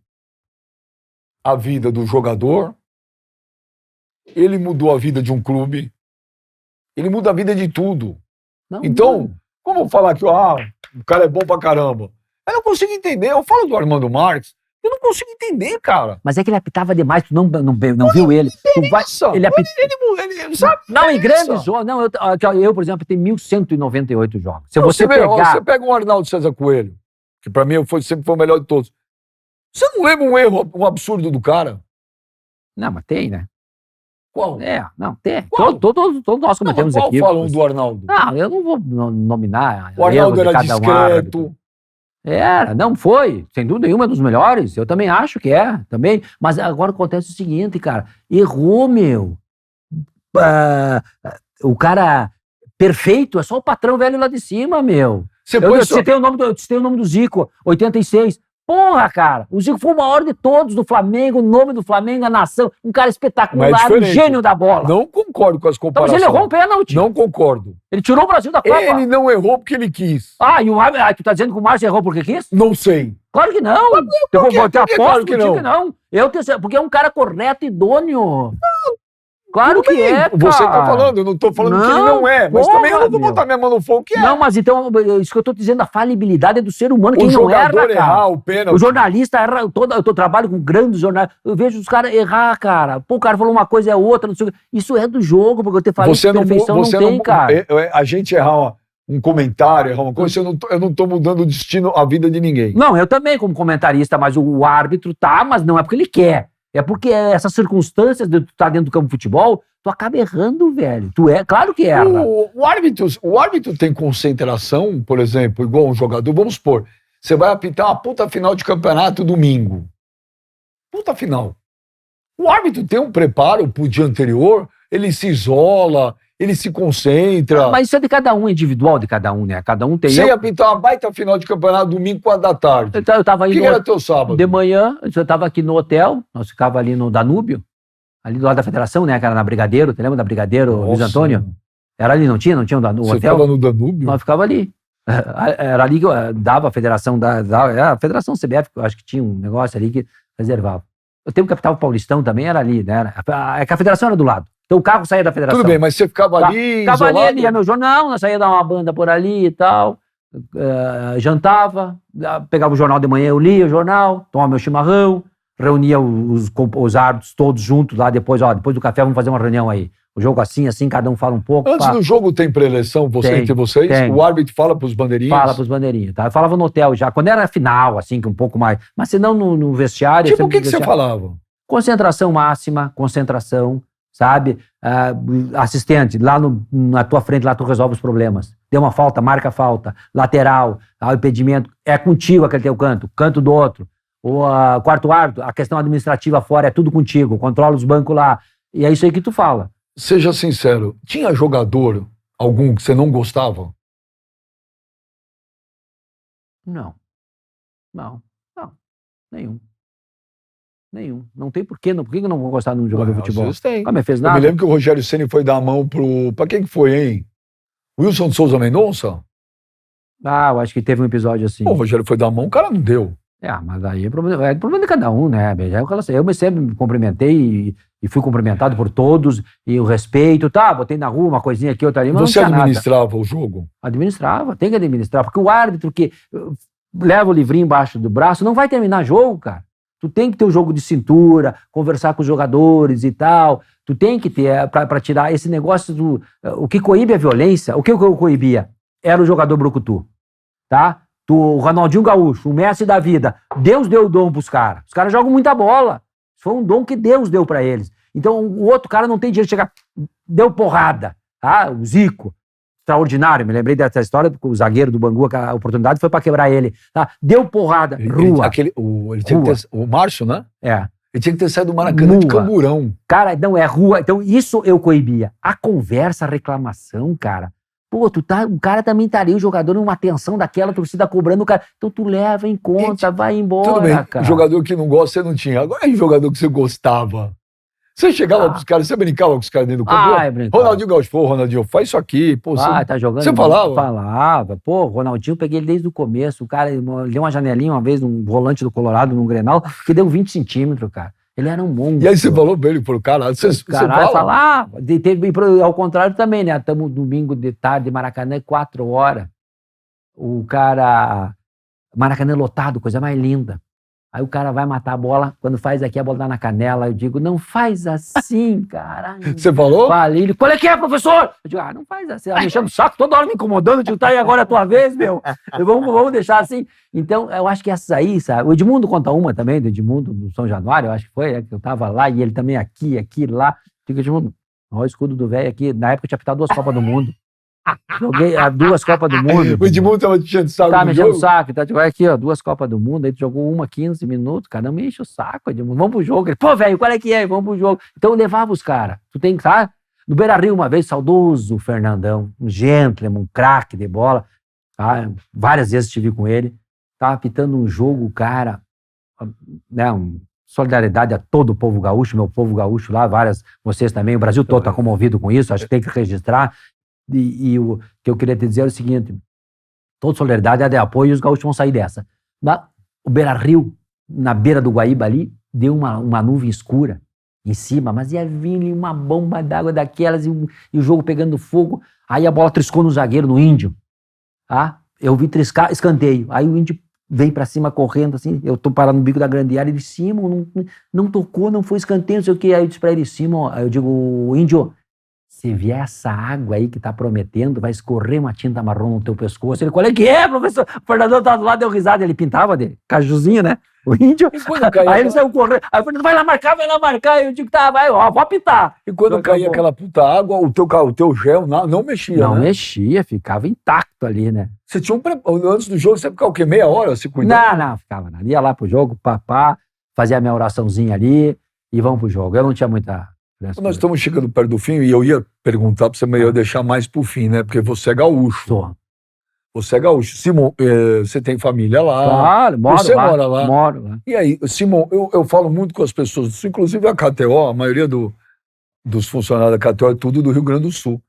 a vida do jogador, ele mudou a vida de um clube, ele muda a vida de tudo. Então, como falar que o cara é bom pra caramba? Eu não consigo entender. Eu falo do Armando Marques, eu não consigo entender, cara. Mas é que ele apitava demais, tu não viu ele. Ele sabe? Não, em grandes jogos. Não, eu, por exemplo, tenho 1.198 jogos. Se você pega um Arnaldo César Coelho, que pra mim sempre foi o melhor de todos. Você não lembra um erro, um absurdo do cara? Não, mas tem, né? Qual? Não, tem. Todos nós cometemos aqui. Qual falam do Arnaldo? Não, eu não vou nominar. O Arnaldo era discreto. Não foi, sem dúvida nenhuma, é dos melhores. Eu também acho que é, também. Mas agora acontece o seguinte, cara. Errou, meu. O cara perfeito é só o patrão velho lá de cima, meu. Eu citei o nome do Zico, 86. Porra, cara, o Zico foi o maior de todos do Flamengo, o nome do Flamengo, a nação, um cara espetacular, um gênio da bola. Não concordo com as comparações. Mas ele errou um pênalti. Não concordo. Ele tirou o Brasil da Copa. Ele não errou porque ele quis. Tu tá dizendo que o Márcio errou porque quis? Não sei. Claro que não. Eu aposto que não. Porque é um cara correto e idôneo. Claro que é, cara. Você tá falando, eu não tô falando que ele não é. Mas também eu não vou botar minha mão no fogo que é. Não, mas então, isso que eu tô dizendo, a falibilidade é do ser humano. Quem não erra, cara. O jogador errar o pênalti. O jornalista erra, eu trabalho com grandes jornalistas, eu vejo os caras errar, cara. Pô, o cara falou uma coisa, é outra, não sei o quê. Isso é do jogo, porque eu te falei que perfeição não tem, cara. A gente errar um comentário, errar uma coisa, eu não tô mudando o destino, a vida de ninguém. Não, eu também como comentarista, mas o árbitro mas não é porque ele quer. É porque essas circunstâncias de tu estar dentro do campo de futebol, tu acaba errando, velho. Claro que erra. O árbitro tem concentração, por exemplo, igual um jogador. Vamos supor, você vai apitar uma puta final de campeonato domingo. Puta final. O árbitro tem um preparo pro dia anterior, ele se isola, ele se concentra. Mas isso é de cada um, individual de cada um, né? Cada um tem... Você ia apitar uma baita final de campeonato domingo, 4 da tarde. Eu tava aí. O que era teu sábado? De manhã, eu tava aqui no hotel, nós ficava ali no Danúbio, ali do lado da Federação, né? Que era na Brigadeiro, você lembra da Brigadeiro, Luiz Antônio? Era ali, não tinha o hotel? Você ficava no Danúbio? Nós ficava ali. Era ali que dava a Federação, a Federação CBF, eu acho que tinha um negócio ali que reservava. Eu tenho o Capital Paulistão também, era ali, né? É que a Federação era do lado. Então o carro saía da federação. Tudo bem, mas você ficava ali, Ficava ali, isolado? lia meu jornal, nós saía dar uma banda por ali e tal, jantava, pegava o jornal de manhã, eu lia o jornal, tomava meu chimarrão, reunia os árbitros todos juntos lá, depois do café vamos fazer uma reunião aí. O jogo assim, cada um fala um pouco. Antes do jogo tem pré-eleição entre vocês? Tem. O árbitro fala pros bandeirinhas? Fala pros bandeirinhas, tá? Eu falava no hotel já, quando era final, assim, que um pouco mais, mas se não no vestiário... Tipo, o que você falava? Concentração máxima, concentração, sabe? Assistente, lá na tua frente, lá tu resolve os problemas. Deu uma falta, marca a falta. Lateral, impedimento, é contigo aquele teu canto do outro. O quarto árbitro, a questão administrativa fora, é tudo contigo, controla os bancos lá. E é isso aí que tu fala. Seja sincero, tinha jogador algum que você não gostava? Não. Nenhum. Não tem porquê. Por que eu não vou gostar de um jogador de futebol? Às vezes tem. Não me fez Eu nada. me lembro que o Rogério Ceni foi dar a mão pra quem que foi, hein? Wilson de Souza Mendonça? Eu acho que teve um episódio assim. O Rogério foi dar a mão, o cara não deu. Mas aí é problema de cada um, né? Eu sempre me cumprimentei e fui cumprimentado por todos, e o respeito, botei na rua uma coisinha aqui, outra ali, mas Você não tinha administrava nada. o jogo? Administrava, tem que administrar, porque o árbitro que leva o livrinho embaixo do braço não vai terminar jogo, cara. Tu tem que ter o jogo de cintura, conversar com os jogadores e tal, tu tem que ter, pra tirar esse negócio do... O que coíbe a violência, o que eu coibia? Era o jogador brucutu, tá? O Ronaldinho Gaúcho, o Messi da vida, Deus deu o dom pros caras. Os caras jogam muita bola. Foi um dom que Deus deu pra eles. Então, o outro cara não tem direito de chegar, deu porrada, tá? O Zico, extraordinário, me lembrei dessa história, porque o zagueiro do Bangu, a oportunidade foi pra quebrar ele, tá? Deu porrada, rua. Ele tinha que ter, o Márcio, né? Ele tinha que ter saído do Maracanã de camburão. Cara, não, é rua. Então, isso eu coibia. A conversa, a reclamação, cara. Pô, o cara também estaria, o jogador, numa tensão daquela, torcida cobrando o cara. Então tu leva em conta, vai embora, tudo bem, cara. Jogador que não gosta, você não tinha. Agora é jogador que você gostava. Você chegava pros caras, você brincava com os caras dentro do campo. Ronaldinho Gaúcho, Ronaldinho, faz isso aqui. Pô, tá jogando. Você falava? Falava. Pô, Ronaldinho, peguei ele desde o começo. O cara deu uma janelinha uma vez num volante do Colorado, num Grenal, que deu 20 centímetros, cara. Ele era um monstro. E aí você falou pra ele, pro cara, você falava. Ao contrário também, né? Estamos domingo de tarde, Maracanã, 4 horas. O cara... Maracanã lotado, coisa mais linda. Aí o cara vai matar a bola, quando faz aqui, a bola dá na canela. Eu digo, não faz assim, cara. Você falou? Falei, ele, qual é que é, professor? Eu digo, não faz assim. Ela me enchendo o saco, toda hora me incomodando. Eu digo, tá aí agora a tua vez, meu. Vamos deixar assim. Então, eu acho que essas aí, sabe? O Edmundo conta uma também, do Edmundo, do São Januário, eu acho que foi, que eu tava lá, e ele também aqui, lá. Eu digo, Edmundo, olha o escudo do velho aqui. Na época eu tinha pitado 2 Copas do Mundo. Joguei 2 Copas do Mundo. O Edmundo tava te enchendo o saco. Tá me enchendo o saco. Tá, tipo, aqui, ó, 2 Copas do Mundo. Aí tu jogou uma 15 minutos. Cara, não me enche o saco, Edmundo. Vamos pro jogo. Ele, pô, velho, qual é que é? Vamos pro jogo. Então eu levava os caras. Tu tem que, tá? No Beira-Rio, uma vez, saudoso Fernandão, um gentleman, um craque de bola. Tá? Várias vezes estive com ele. Tava apitando um jogo, cara, né? Solidariedade a todo o povo gaúcho, meu povo gaúcho lá, vocês também. O Brasil todo tá comovido com isso. Acho que tem que registrar. E o que eu queria te dizer é o seguinte: toda solidariedade é de apoio e os gaúchos vão sair dessa. O Beira-Rio, na beira do Guaíba ali, deu uma nuvem escura em cima, mas ia vir uma bomba d'água daquelas e o jogo pegando fogo. Aí a bola triscou no zagueiro, no Índio. Eu vi triscar, escanteio. Aí o Índio veio pra cima correndo assim, eu tô parado no bico da grande área, ele, Simon, não tocou, não foi escanteio, não sei o que. Aí eu disse pra ele, Simon, eu digo, Índio, se vier essa água aí que tá prometendo, vai escorrer uma tinta marrom no teu pescoço. Ele, qual é que é, professor? O Fernandão tá do lado, deu risada, ele pintava de cajuzinho, né? O Índio. Aí ele saiu correndo. Aí o Fernando, vai lá marcar. Eu digo, tá, vai, ó, vou apitar. E quando caía aquela puta água, o teu gel não mexia, não, né? Não mexia, ficava intacto ali, né? Você tinha antes do jogo, você ficava o quê? Meia hora se cuidando? Não, ficava nada. Ia lá pro jogo, fazia a minha oraçãozinha ali e vamos pro jogo. Eu não tinha muita... Nós estamos chegando perto do fim e eu ia perguntar para você, mas eu ia deixar mais pro fim, né? Porque você é gaúcho. Você é gaúcho. Simon, você tem família lá. Claro, você mora lá. Moro lá. E aí, Simon, eu falo muito com as pessoas, inclusive a KTO, a maioria dos funcionários da KTO é tudo do Rio Grande do Sul.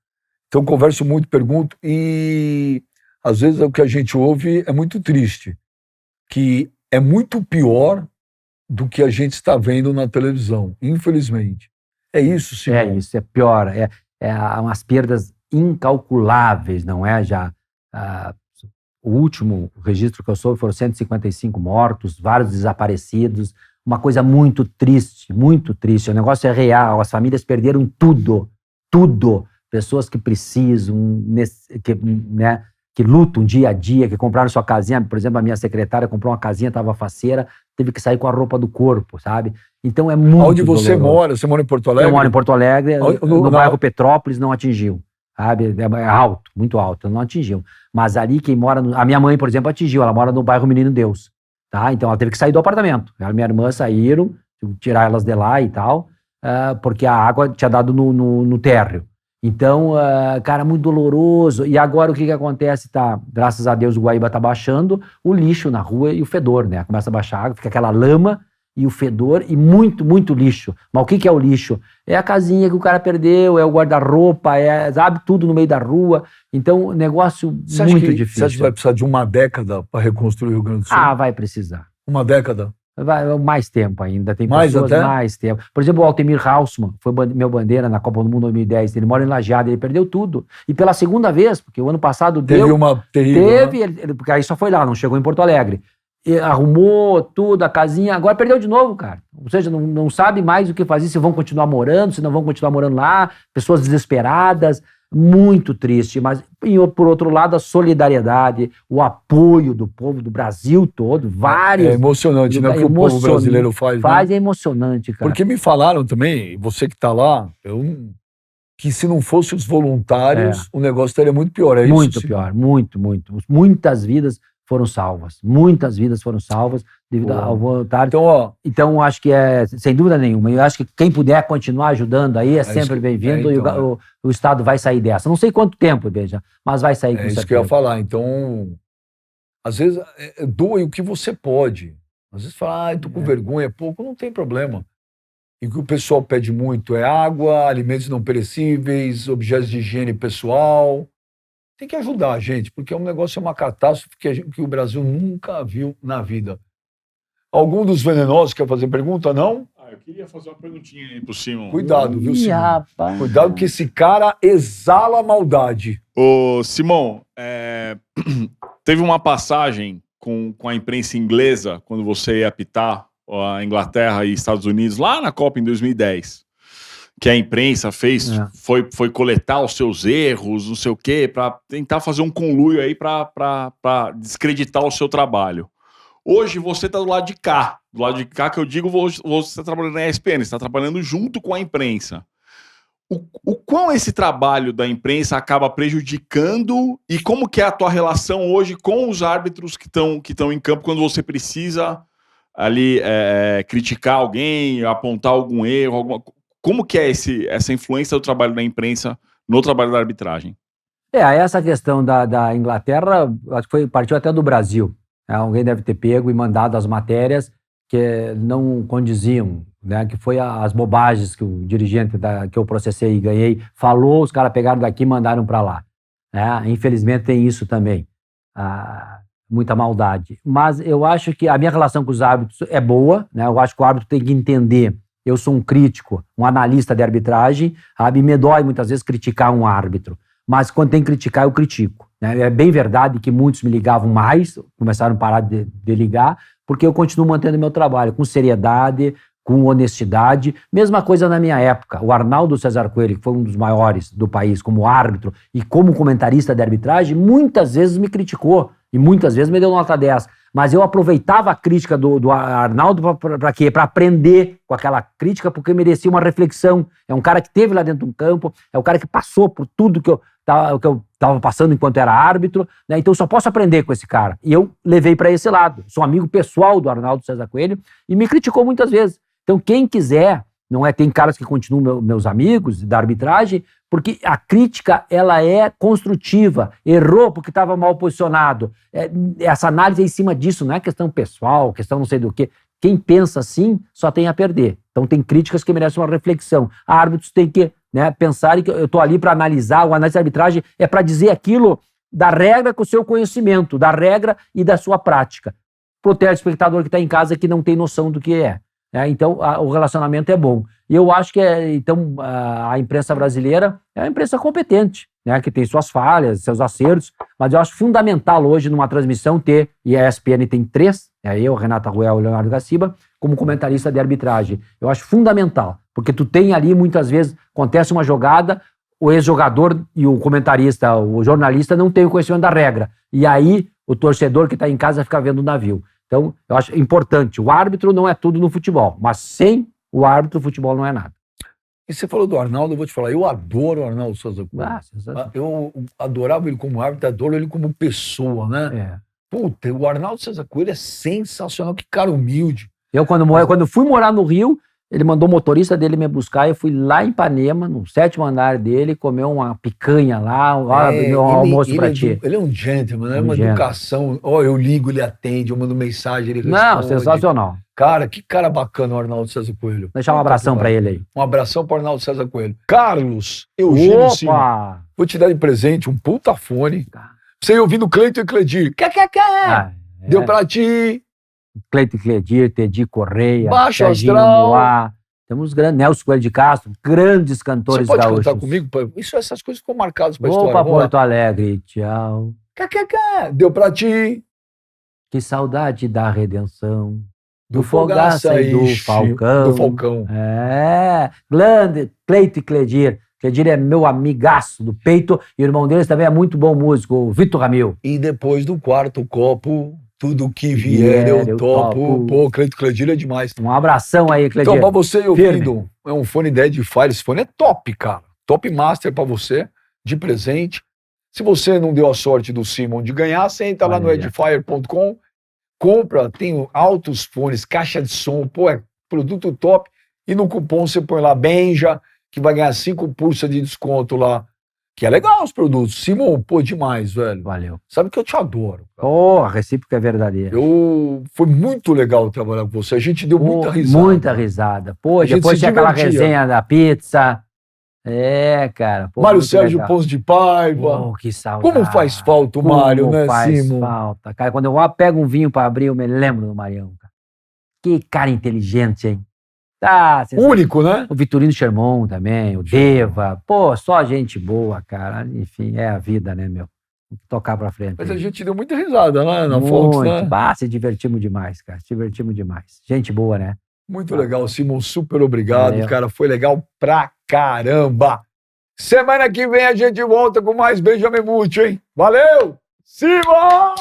Então, converso muito, pergunto, e às vezes o que a gente ouve é muito triste, que é muito pior do que a gente está vendo na televisão, infelizmente. É isso, Simão. É isso, é pior. Umas perdas incalculáveis, não é? O último registro que eu soube foram 155 mortos, vários desaparecidos, uma coisa muito triste, muito triste. O negócio é real, as famílias perderam tudo, tudo. Pessoas que precisam, que lutam dia a dia, que compraram sua casinha. Por exemplo, a minha secretária comprou uma casinha, estava faceira, teve que sair com a roupa do corpo, sabe? Então é muito Onde você doloroso. mora? Você mora em Porto Alegre? Eu moro em Porto Alegre, no bairro Petrópolis não atingiu, sabe? É alto, muito alto, não atingiu. Mas ali quem mora... A minha mãe, por exemplo, atingiu, ela mora no bairro Menino Deus, tá? Então ela teve que sair do apartamento. Ela e minha irmã saíram, tirar elas de lá e tal, porque a água tinha dado no térreo. Então, cara, muito doloroso. E agora o que acontece? Graças a Deus o Guaíba tá baixando, o lixo na rua e o fedor, né? Começa a baixar a água, fica aquela lama e o fedor e muito, muito lixo. Mas o que é o lixo? É a casinha que o cara perdeu, é o guarda-roupa, sabe, tudo no meio da rua. Então, negócio muito difícil. Você acha que vai precisar de uma década para reconstruir o Rio Grande do Sul? Vai precisar. Uma década? Vai mais tempo ainda, tem mais pessoas até? Mais tempo. Por exemplo, o Altemir Hausmann, foi meu bandeira na Copa do Mundo 2010, ele mora em Lajeado, ele perdeu tudo. E pela segunda vez, porque o ano passado teve uma terrível, teve, né? Porque aí só foi lá, não chegou em Porto Alegre. E arrumou tudo, a casinha, agora perdeu de novo, cara. Ou seja, não sabe mais o que fazer, se vão continuar morando, se não vão continuar morando lá, pessoas desesperadas, muito triste. Mas, por outro lado, a solidariedade, o apoio do povo do Brasil todo, vários... É emocionante, né, o que o povo brasileiro faz. Faz, né? É emocionante, cara. Porque me falaram também, você que tá lá, que se não fosse os voluntários, o negócio estaria muito pior, é muito isso? Pior, muito, muito. Muitas vidas foram salvas. Muitas vidas foram salvas devido ao voluntário. Então, acho que sem dúvida nenhuma. Eu acho que quem puder continuar ajudando aí é sempre bem-vindo e o Estado vai sair dessa. Não sei quanto tempo, veja, mas vai sair com certeza. É isso que eu ia falar. Então, às vezes, doe o que você pode. Às vezes fala, tô com vergonha, pouco, não tem problema. E o que o pessoal pede muito é água, alimentos não perecíveis, objetos de higiene pessoal. Tem que ajudar a gente, porque um negócio é uma catástrofe que o Brasil nunca viu na vida. Algum dos venenosos quer fazer pergunta, não? Eu queria fazer uma perguntinha aí pro Simão. Cuidado, viu, Simão? Cuidado que esse cara exala maldade. Ô, Simão, teve uma passagem com a imprensa inglesa, quando você ia apitar a Inglaterra e Estados Unidos, lá na Copa em 2010. Que a imprensa fez, foi coletar os seus erros, não sei o quê, para tentar fazer um conluio aí para descreditar o seu trabalho. Hoje você está do lado de cá que eu digo, você está trabalhando na ESPN, você está trabalhando junto com a imprensa. O quão esse trabalho da imprensa acaba prejudicando e como que é a tua relação hoje com os árbitros que estão em campo quando você precisa ali criticar alguém, apontar algum erro, como que é essa influência do trabalho da imprensa no trabalho da arbitragem? Essa questão da Inglaterra, acho que partiu até do Brasil. Alguém deve ter pego e mandado as matérias que não condiziam, né? Que foi as bobagens que o dirigente que eu processei e ganhei falou, os caras pegaram daqui e mandaram para lá. Infelizmente tem isso também. Muita maldade. Mas eu acho que a minha relação com os árbitros é boa, né? Eu acho que o árbitro tem que entender. Eu sou um crítico, um analista de arbitragem, sabe? Me dói muitas vezes criticar um árbitro. Mas quando tem que criticar, eu critico. Né? É bem verdade que muitos me ligavam mais, começaram a parar de ligar, porque eu continuo mantendo meu trabalho com seriedade, com honestidade. Mesma coisa na minha época. O Arnaldo César Coelho, que foi um dos maiores do país como árbitro e como comentarista de arbitragem, muitas vezes me criticou e muitas vezes me deu nota 10. Mas eu aproveitava a crítica do Arnaldo para quê? Para aprender com aquela crítica, porque merecia uma reflexão. É um cara que esteve lá dentro do campo, é um cara que passou por tudo que eu estava passando enquanto era árbitro, né? Então eu só posso aprender com esse cara. E eu levei para esse lado. Sou amigo pessoal do Arnaldo César Coelho e me criticou muitas vezes. Então quem quiser, tem caras que continuam meus amigos da arbitragem, porque a crítica, ela é construtiva. Errou porque estava mal posicionado. Essa análise é em cima disso, não é questão pessoal, questão não sei do quê. Quem pensa assim só tem a perder. Então tem críticas que merecem uma reflexão. Árbitros têm que pensar que eu estou ali para analisar, o análise de arbitragem é para dizer aquilo da regra com o seu conhecimento, da regra e da sua prática. Pro telespectador que está em casa que não tem noção do que é. né? Então, o relacionamento é bom. E eu acho que então, a imprensa brasileira é uma imprensa competente, né? Que tem suas falhas, seus acertos, mas eu acho fundamental hoje numa transmissão ter, e a ESPN tem 3, eu, Renata Ruel e Leonardo Gaciba, como comentarista de arbitragem. Eu acho fundamental, porque tu tem ali, muitas vezes, acontece uma jogada, o ex-jogador e o comentarista, o jornalista, não tem o conhecimento da regra. E aí, o torcedor que está em casa fica vendo o navio. Então, eu acho importante. O árbitro não é tudo no futebol, mas sem o árbitro, o futebol não é nada. E você falou do Arnaldo, eu vou te falar, eu adoro o Arnaldo César Coelho. Eu adorava ele como árbitro, adoro ele como pessoa, né? Puta, o Arnaldo César Coelho é sensacional, que cara humilde. Eu, quando fui morar no Rio, ele mandou o motorista dele me buscar, eu fui lá em Ipanema, no 7º andar dele, comer uma picanha lá, um almoço pra ti. Ele é um gentleman, né? Uma educação. Eu ligo, ele atende, eu mando mensagem, ele responde. Não, sensacional. Cara, que cara bacana o Arnaldo César Coelho. Deixar um abração pra ele aí. Um abração pro Arnaldo César Coelho. Carlos Eugênio Silva. Vou te dar de presente um puta fone. Você ir ouvindo Cleiton e Cledir. Deu pra ti. Cleiton e Cledir, Tedi Correia, Baixo Serginho Astral. Moá. Temos grandes, Nelson Coelho de Castro, grandes cantores gaúchos. Você pode gaúchos. cantar comigo? Essas coisas ficam marcadas pra história. Vou pra Porto Alegre, tchau. Deu pra ti. Que saudade da redenção. Do Fogaça e do Falcão. Do Falcão. Grande, Cleiton e Cledir. Cledir é meu amigaço do peito e o irmão deles também é muito bom músico, o Vitor Ramil. E depois do 4º copo, tudo que vier eu topo. Pô, Cleiton Cledir é demais. Um abração aí, Cledir. Então, pra você ouvindo, é um fone da Edifier. Esse fone é top, cara. Top Master pra você, de presente. Se você não deu a sorte do Simon de ganhar, você entra lá no edifier.com, compra, tem altos fones, caixa de som, é produto top. E no cupom você põe lá Benja, que vai ganhar 5% de desconto lá. Que é legal os produtos. Simon, demais, velho. Valeu. Sabe que eu te adoro. A recíproca é verdadeira. Foi muito legal trabalhar com você. A gente deu muita risada. Muita risada. Depois tinha aquela resenha da pizza. Cara. Mário Sérgio Pons de Paiva. Que saudade. Como faz falta o Mário, né, Simon? Faz falta. Cara, quando eu pego um vinho pra abrir, eu me lembro do Marião. Cara. Que cara inteligente, hein? Único, né? O Vitorino Sherman também, o Deva. Só gente boa, cara. Enfim, é a vida, né, meu? Tocar pra frente. Mas a gente deu muita risada, né? Na Fox, né? Se divertimos demais, cara. Se divertimos demais. Gente boa, né? Muito legal, Simon. Super obrigado, cara. Foi legal pra caramba. Semana que vem a gente volta com mais Benjamin Mucci, hein? Valeu! Simon!